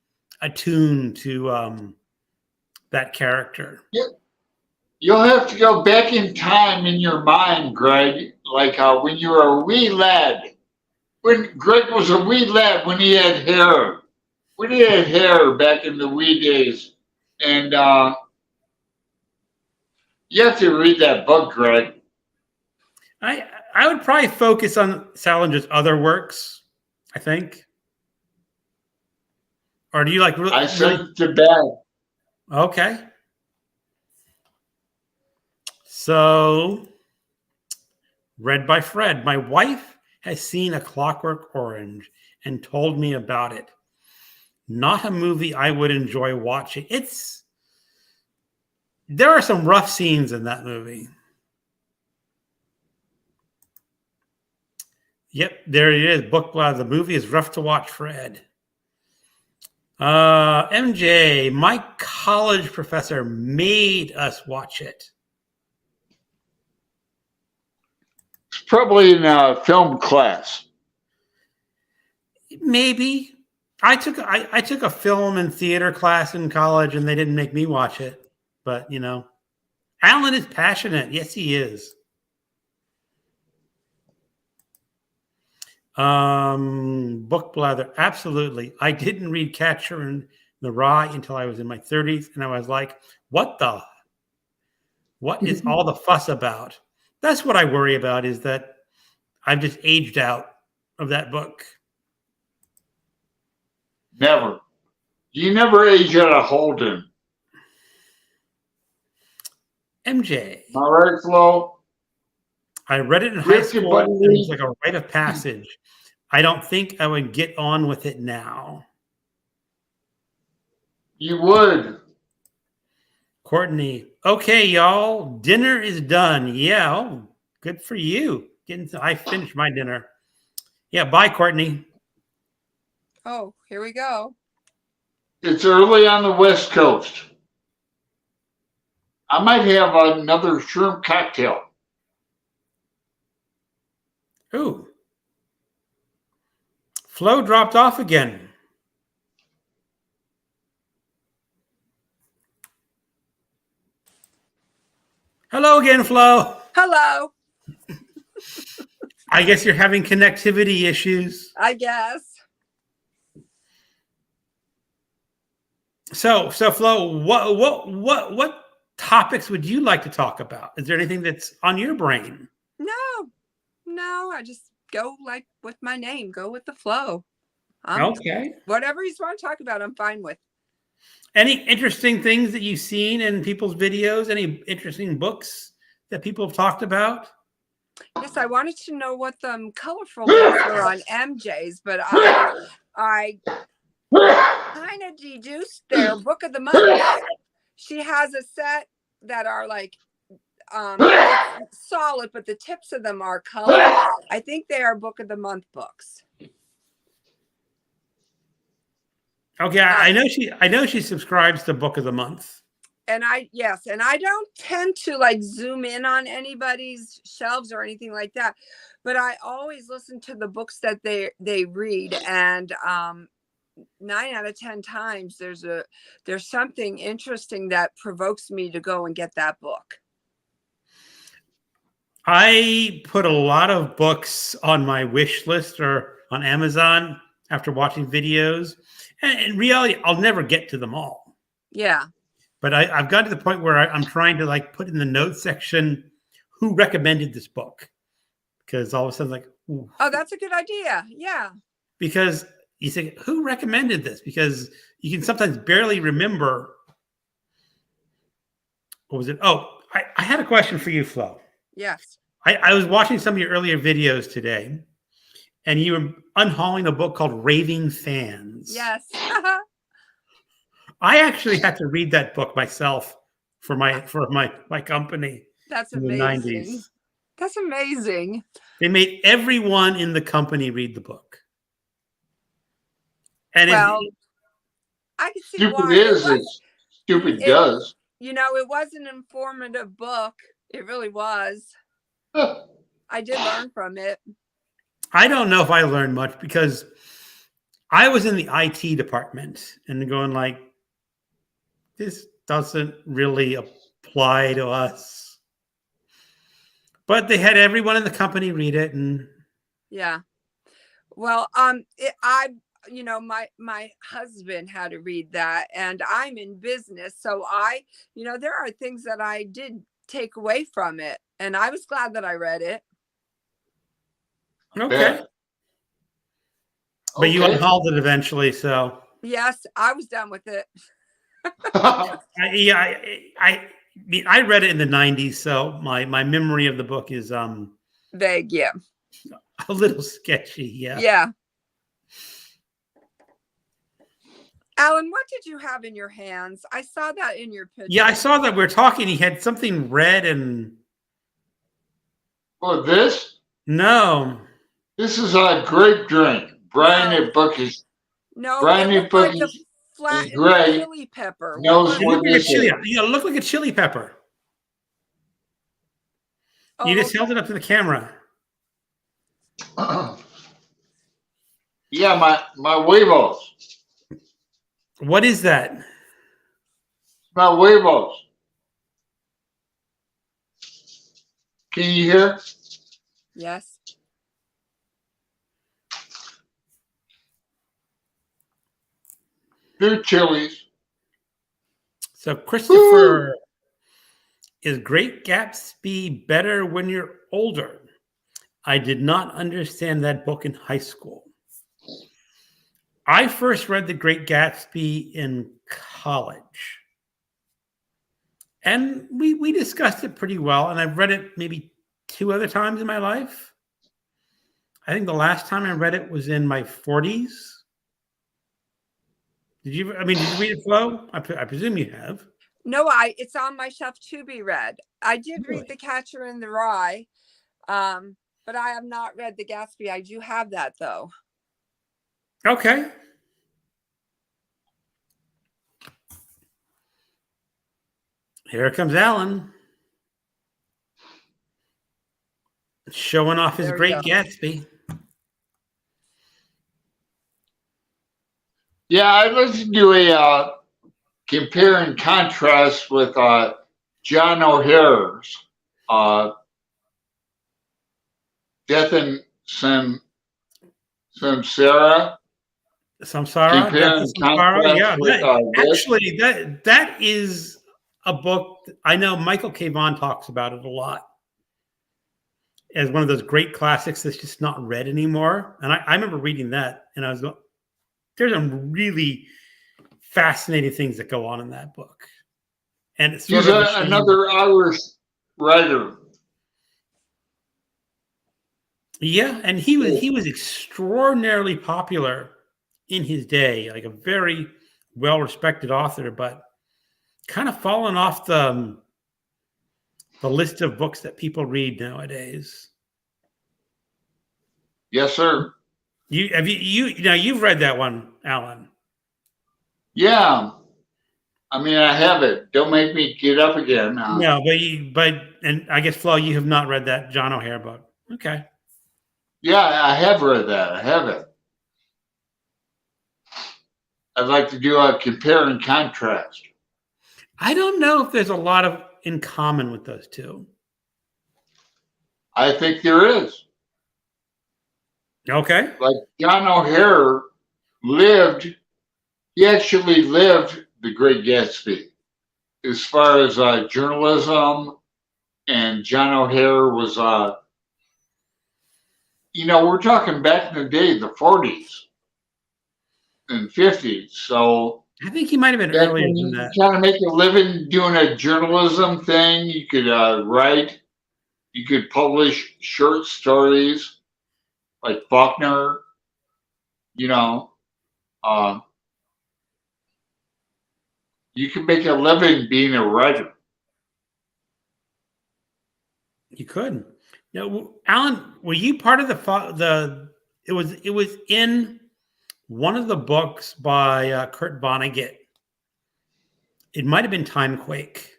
attune to that character. You'll have to go back in time in your mind, Greg, like when you were a wee lad. When Greg was a wee lad, when he had hair. When he had hair back in the wee days. And you have to read that book, Greg. I would probably focus on Salinger's other works, I think. Or do you like really? I sent it to bed. Okay. So, read by Fred. My wife has seen A Clockwork Orange and told me about it. Not a movie I would enjoy watching. There are some rough scenes in that movie. Yep, there it is. Book the movie is rough to watch, Fred. MJ, my college professor made us watch it. It's probably in a film class. Maybe. I took a film and theater class in college, and they didn't make me watch it. But Alan is passionate. Yes, he is. Book blather. Absolutely. I didn't read Catcher in the Rye until I was in my 30s, and I was like, what is all the fuss about? That's what I worry about, is that I've just aged out of that book. Never. You never age out of Holden. MJ. All right, Flo? I read it in high school. It was like a rite of passage. I don't think I would get on with it now. You would. Courtney. Okay, y'all. Dinner is done. Yeah. Oh, good for you. I finished my dinner. Yeah. Bye, Courtney. Oh, here we go. It's early on the West Coast. I might have another shrimp cocktail. Ooh. Flo dropped off again. Hello again, Flo. Hello. I guess you're having connectivity issues. I guess. So Flo, what topics would you like to talk about? Is there anything that's on your brain? No, I just go like with my name, go with the flow. Okay. Whatever you want to talk about, I'm fine with. Any interesting things that you've seen in people's videos? Any interesting books that people have talked about? Yes, I wanted to know what the colorful books were on MJ's, but I kind of deduced their book of the month. She has a set that are like solid, but the tips of them are colored. I think they are book of the month books. Okay, I know she subscribes to Book of the Month. And I don't tend to like zoom in on anybody's shelves or anything like that, but I always listen to the books that they read, and 9 out of 10 times there's something interesting that provokes me to go and get that book. I put a lot of books on my wish list or on Amazon after watching videos. And in reality, I'll never get to them all. Yeah. But I've got to the point where I'm trying to like put in the notes section who recommended this book. Because all of a sudden, like, ooh. Oh, that's a good idea. Yeah. Because you say, who recommended this? Because you can sometimes barely remember. What was it? Oh, I had a question for you, Flo. Yes. I was watching some of your earlier videos today, and you were unhauling a book called Raving Fans. Yes. I actually had to read that book myself for my company. That's in amazing. The 90s. That's amazing. They made everyone in the company read the book. And well, I can see stupid why. is as stupid does. You know, it was an informative book. It really was. I did learn from it. I don't know if I learned much because I was in the IT department and going like, this doesn't really apply to us. But they had everyone in the company read it, and yeah. Well, you know, my husband had to read that, and I'm in business, so you know, there are things that I did take away from it, and I was glad that I read it. Okay. Yeah. But you unhauled it eventually, so. Yes, I was done with it. I mean, I read it in the 90s, so my memory of the book is vague, yeah. A little sketchy, yeah. Yeah. Alan, what did you have in your hands? I saw that in your picture. Yeah, I saw that we were talking. He had something red and. Well, this? No. This is a grape drink. Brian book is. No, Brian it book like is flat gray. chili pepper. Knows what this is. Yeah, look like a chili pepper. Oh, you just held it up to the camera. Yeah, my huevos. What is that? My huevos. Can you hear? Yes. They're chilies. So Christopher, is Great Gatsby better when you're older? I did not understand that book in high school. I first read The Great Gatsby in college. And we discussed it pretty well. And I've read it maybe 2 other times in my life. I think the last time I read it was in my 40s. Did you read it, Flo? I presume you have. No, it's on my shelf to be read. I did read The Catcher in the Rye, but I have not read The Gatsby. I do have that, though. Okay. Here comes Alan. Showing off his Great Gatsby. Yeah, I listened to a compare and contrast with John O'Hara's Death and Samsara. Samsara. Yeah, actually, that is a book. I know Michael K. Vaughan talks about it a lot as one of those great classics that's just not read anymore. And I remember reading that, and I was going, there's some really fascinating things that go on in that book. And it's he's another Irish writer. Yeah, and he was extraordinarily popular in his day, like a very well-respected author, but kind of fallen off the list of books that people read nowadays. Yes, sir. You've read that one, Alan. Yeah. I mean, I have it. Don't make me get up again. No, and I guess Flo, you have not read that John O'Hare book. Okay. Yeah, I have read that. I have it. I'd like to do a compare and contrast. I don't know if there's a lot of in common with those two. I think there is. Okay. Like John O'Hare lived, he actually lived The Great Gatsby as far as journalism, and John O'Hare was, we're talking back in the day, the 40s and 50s. So I think he might have been back earlier when than you that. kind of make a living doing a journalism thing, you could write, you could publish short stories like Faulkner, you know, uh, you can make a living being a writer. You could. Now, Alan, were you part of the? It was in one of the books by Kurt Vonnegut. It might have been Timequake,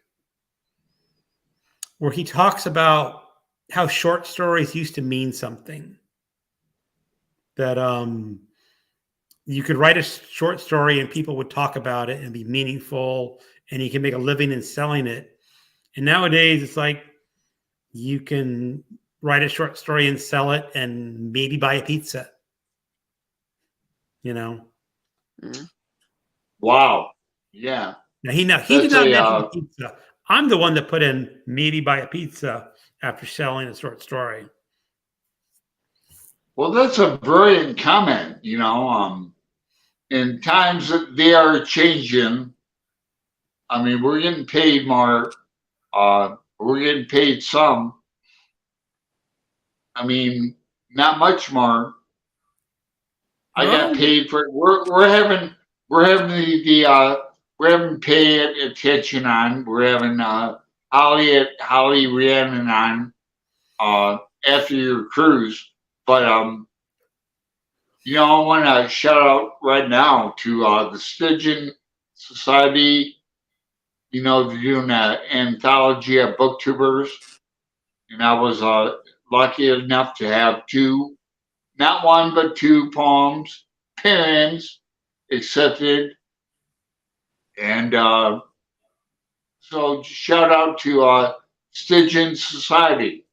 where he talks about how short stories used to mean something. That you could write a short story and people would talk about it and be meaningful, and you can make a living in selling it. And nowadays, it's like you can write a short story and sell it and maybe buy a pizza. Mm. Wow. Yeah. Now he did That's not a mention pizza. I'm the one that put in maybe buy a pizza after selling a short story. well, that's a brilliant comment. In times that they are changing. I mean, we're getting paid more. We're getting paid some. I mean, not much more. I got Well, paid for it. We're having we're having pay attention on. We're having Holly Rhiannon on after your cruise. But I want to shout out right now to the Stygian Society. They're doing an anthology of booktubers, and I was lucky enough to have two, not one but two poems, pens accepted, and so shout out to Stygian Society.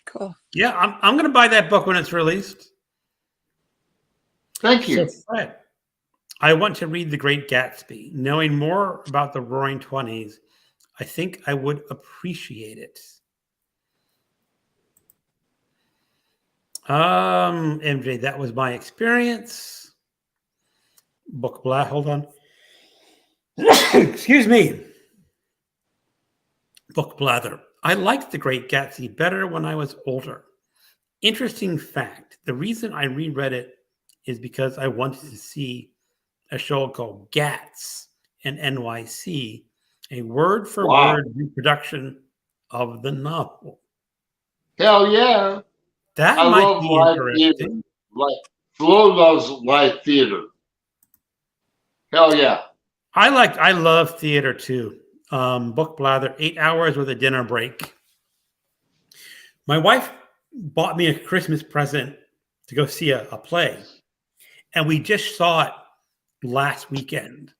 Cool. yeah, I'm going to buy that book when it's released. Thank So, you. Fred, I want to read The Great Gatsby. Knowing more about the Roaring Twenties, I think I would appreciate it. MJ, that was my experience. Book blah. Hold on. Excuse me. Book blather. I liked The Great Gatsby better when I was older. Interesting fact. The reason I reread it is because I wanted to see a show called Gats and NYC, a word for Wow. word reproduction of the novel. Hell yeah. That I might love be live theater. interesting. Flo loves live theater. Hell yeah. I love theater too. Book blather, 8 hours with a dinner break. My wife bought me a Christmas present to go see a play, and we just saw it last weekend.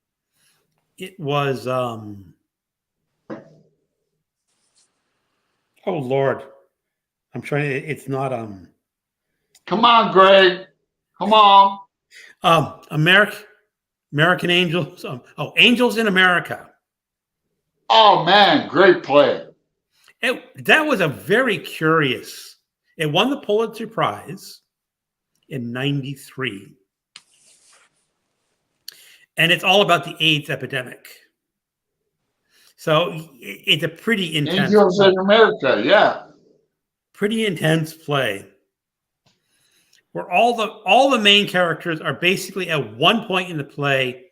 It was oh Lord, I'm trying. It's not Come on, Greg. Come on. American Angels. Angels in America. Oh man, great play. That was a very curious. It won the Pulitzer Prize in '93, and it's all about the AIDS epidemic. So it's a pretty intense. Angels in America, yeah. Pretty intense play, where all the main characters are basically at one point in the play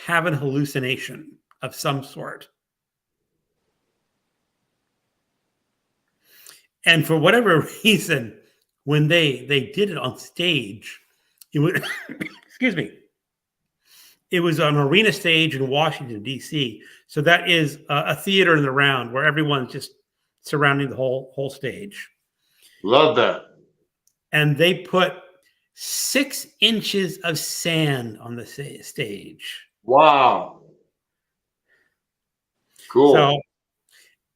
have an hallucination of some sort. And for whatever reason, when they did it on stage, it was excuse me, it was an arena stage in Washington, D.C. So that is a theater in the round where everyone's just surrounding the whole stage. Love that. And they put 6 inches of sand on the stage. Wow. Cool. So,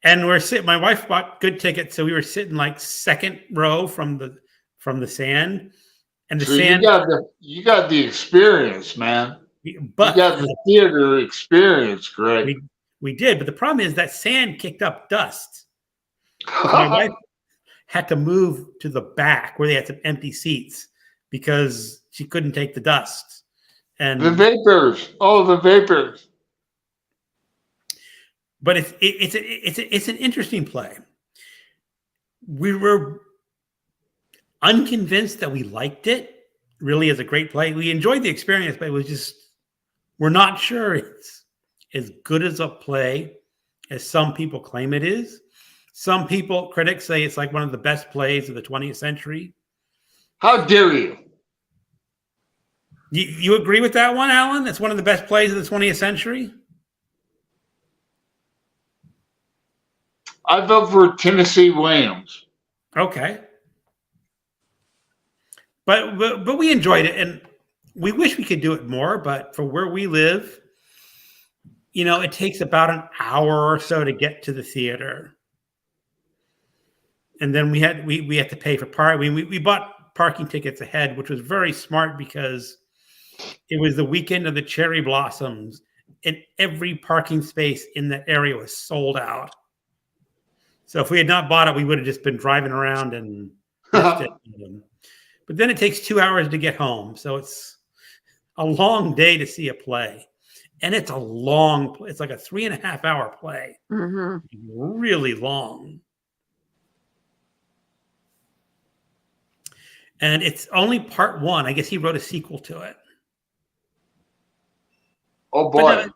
and we're sitting. My wife bought good tickets, so we were sitting like second row from the sand, and the So sand. you got the experience, man. But you got the theater experience, Greg. We did, but the problem is that sand kicked up dust. So my wife had to move to the back where they had some empty seats because she couldn't take the dust. And the vapors. Oh, the vapors. But it's an interesting play. We were unconvinced that we liked it. Really, as a great play, we enjoyed the experience, but it was just we're not sure it's as good as a play as some people claim it is. Some people, critics, say it's like one of the best plays of the 20th century. How dare you? You agree with that one, Alan? It's one of the best plays of the 20th century? I vote for Tennessee Williams. Okay. But we enjoyed it, and we wish we could do it more, but for where we live, it takes about an hour or so to get to the theater. And then we had to pay for parking. We bought parking tickets ahead, which was very smart because it was the weekend of the cherry blossoms, and every parking space in that area was sold out. So if we had not bought it, we would have just been driving around and missed it. But then it takes 2 hours to get home. So it's a long day to see a play. And it's like a 3.5 hour play. Mm-hmm. Really long. And it's only part 1. I guess he wrote a sequel to it. Oh, boy.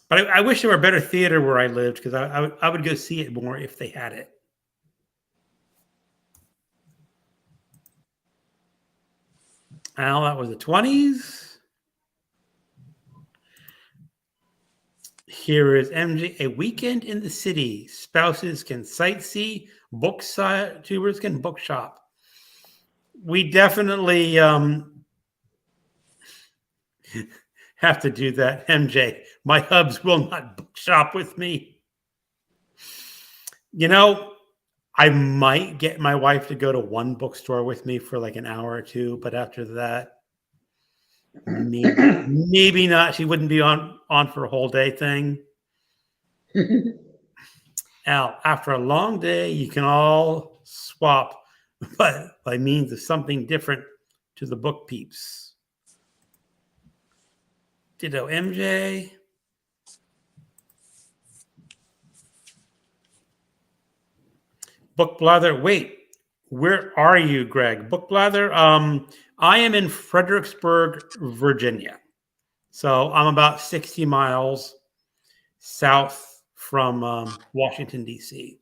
But I wish there were a better theater where I lived because I would go see it more if they had it. Al, that was the 20s. Here is MJ. A weekend in the city. Spouses can sightsee. Booktubers can bookshop. We definitely have to do that, MJ. My hubs will not bookshop with me. I might get my wife to go to one bookstore with me for like an hour or two, but after that, maybe not. She wouldn't be on for a whole day thing. Al, after a long day, you can all swap by means of something different to the book peeps. Ditto, MJ. Book Blather. Wait, where are you, Greg? Book Blather. I am in Fredericksburg, Virginia. So I'm about 60 miles south from Washington, D.C.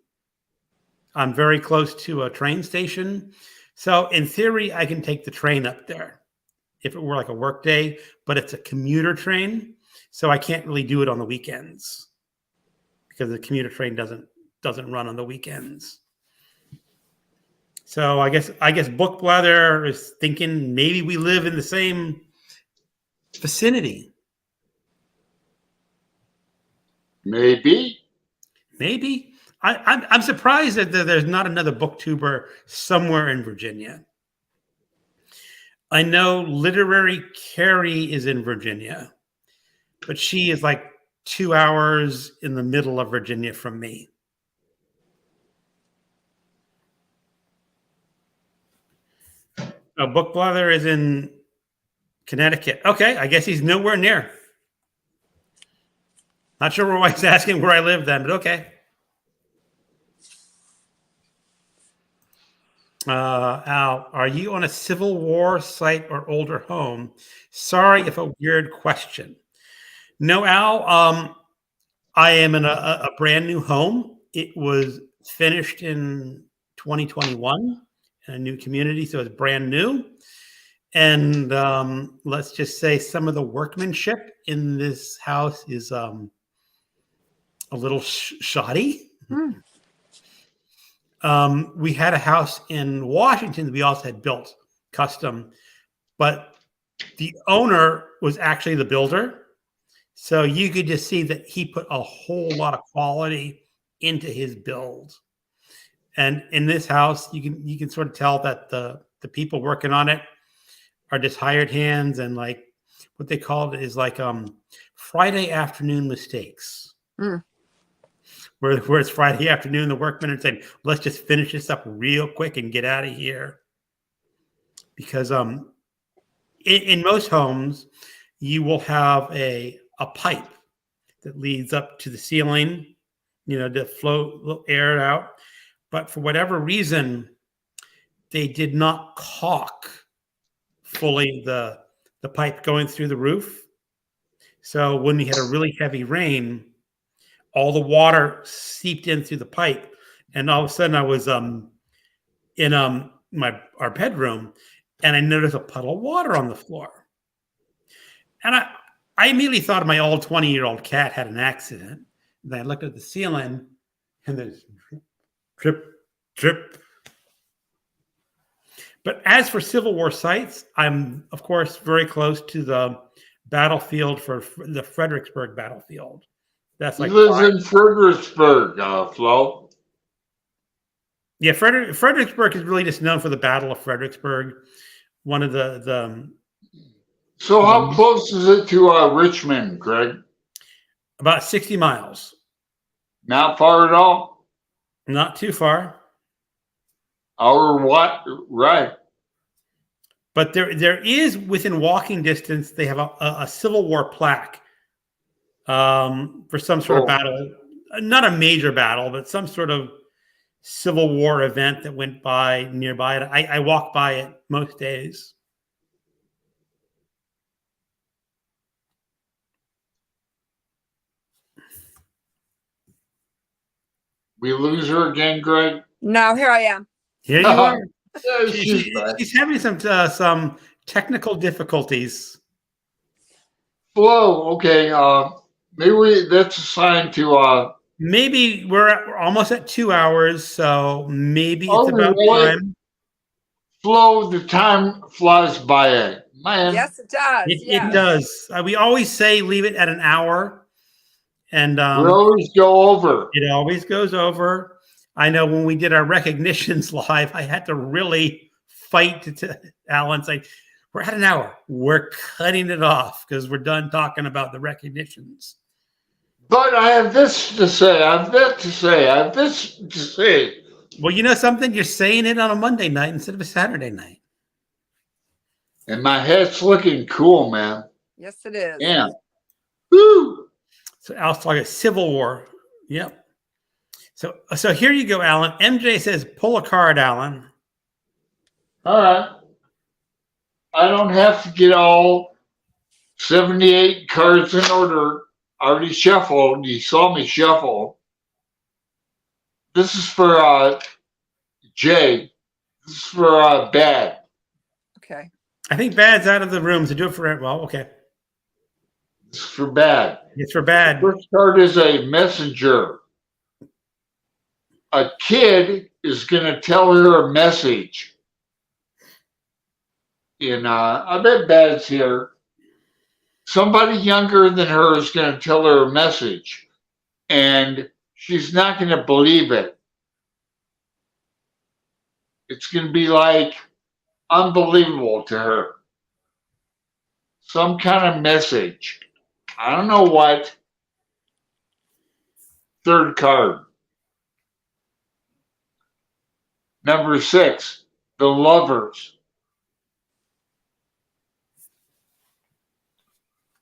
I'm very close to a train station. So in theory, I can take the train up there if it were like a work day, but it's a commuter train. So I can't really do it on the weekends because the commuter train doesn't run on the weekends. So I guess Book Blather is thinking maybe we live in the same vicinity. Maybe. I'm surprised that there's not another booktuber somewhere in Virginia. I know Literary Carrie is in Virginia, but she is like 2 hours in the middle of Virginia from me. Book Blather is in Connecticut. Okay, I guess he's nowhere near. Not sure why he's asking where I live then, but okay. Al, are you on a Civil War site or older home? Sorry if a weird question. No, Al, I am in a brand new home. It was finished in 2021 in a new community, so it's brand new. And let's just say some of the workmanship in this house is a little shoddy. We had a house in Washington that we also had built custom, but the owner was actually the builder. So you could just see that he put a whole lot of quality into his build. And in this house, you can sort of tell that the people working on it are just hired hands, and like what they call it is like Friday afternoon mistakes. Where it's Friday afternoon, the workmen are saying, let's just finish this up real quick and get out of here. Because in most homes, you will have a pipe that leads up to the ceiling, to flow air out. But for whatever reason, they did not caulk fully the pipe going through the roof. So when we had a really heavy rain, all the water seeped in through the pipe, and all of a sudden I was in our bedroom, and I noticed a puddle of water on the floor, and I immediately thought my old 20-year-old cat had an accident. And I looked at the ceiling, and there's drip, drip. But as for Civil War sites, I'm of course very close to the battlefield for the Fredericksburg battlefield. That's He like lives in Fredericksburg, Flo. Yeah, Fredericksburg is really just known for the Battle of Fredericksburg. One of the So how close is it to Richmond, Greg? about 60 miles. Not far at all? Not too far. Or what? Right. But there is, within walking distance, they have a Civil War plaque for some sort of battle. Not a major battle, but some sort of Civil War event that went by nearby. I walk by it most days. We lose her again, Greg? No, here I am. Here you are. Yeah, She's having some technical difficulties. Flo, okay. Maybe that's a sign to Maybe we're almost at 2 hours, so maybe it's about really? time. Flo, the time flies by. Man. Yes, it does. It does. We always say leave it at an hour, and we always go over. It always goes over. I know when we did our recognitions live, I had to really fight to Alan say, "We're at an hour. We're cutting it off because we're done talking about the recognitions." But I have this to say. I have that to say. I have this to say. Well, you know something? You're saying it on a Monday night instead of a Saturday night. And my head's looking cool, man. Yes, it is. Yeah. Woo! So Al's talking Civil War. Yep. So here you go, Alan. MJ says, pull a card, Alan. All right. I don't have to get all 78 cards in order. I already shuffled. You saw me shuffle. This is for Jay. This is for Bad. Okay. I think Bad's out of the room, so do it for well, okay. This is for Bad. It's for Bad. First card is a messenger. A kid is going to tell her a message. And I bet Bad's here. Somebody younger than her is going to tell her a message. And she's not going to believe it. It's going to be like unbelievable to her. Some kind of message. I don't know what. Third card. Number 6, the lovers.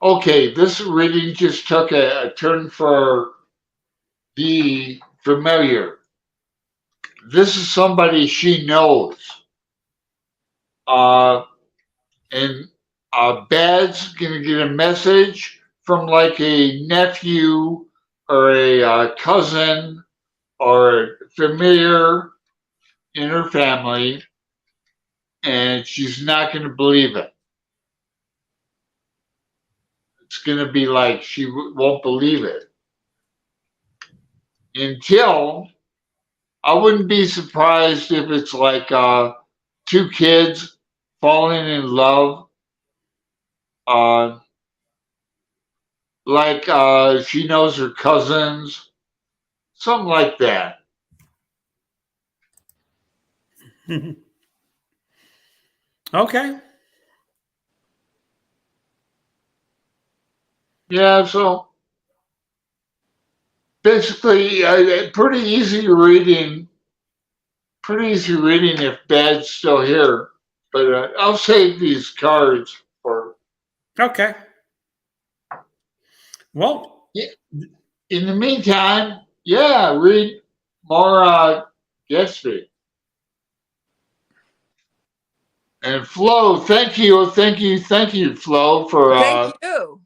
Okay, this reading just took a turn for the familiar. This is somebody she knows. And Bad's going to get a message from like a nephew or a cousin or a familiar in her family. and she's not going to believe it. It's going to be like she won't believe it until I wouldn't be surprised if it's like two kids falling in love. Like she knows her cousins, something like that. Okay. Yeah, so basically, pretty easy reading. Pretty easy reading if Dad's still here. But I'll save these cards for. Okay. Well, In the meantime, yeah, read more Gatsby. And Flo, thank you, Flo, for Thank you.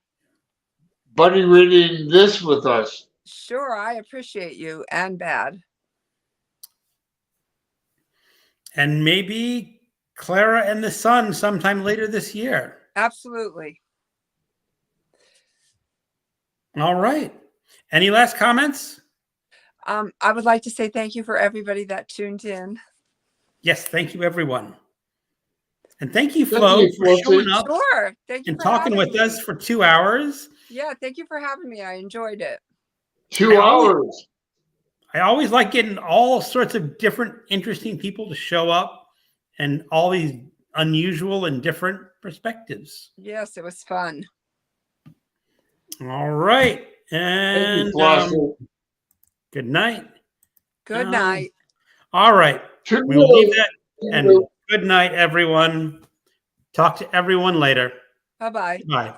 buddy reading this with us. Sure, I appreciate you and Bad. and maybe Clara and the Sun sometime later this year. Absolutely. All right. Any last comments? I would like to say thank you for everybody that tuned in. Yes, thank you, everyone. And thank you, Thank Flo, you, for Flossy. showing up Sure. Thank you and for talking having with me. us for 2 hours. Yeah, thank you for having me. I enjoyed it. 2 hours. I always like getting all sorts of different, interesting people to show up and all these unusual and different perspectives. Yes, it was fun. All right. Thank And you, Flossy. good night. Good night. All right. To We'll leave you. that. And good night, everyone. Talk to everyone later. Bye-bye. Bye.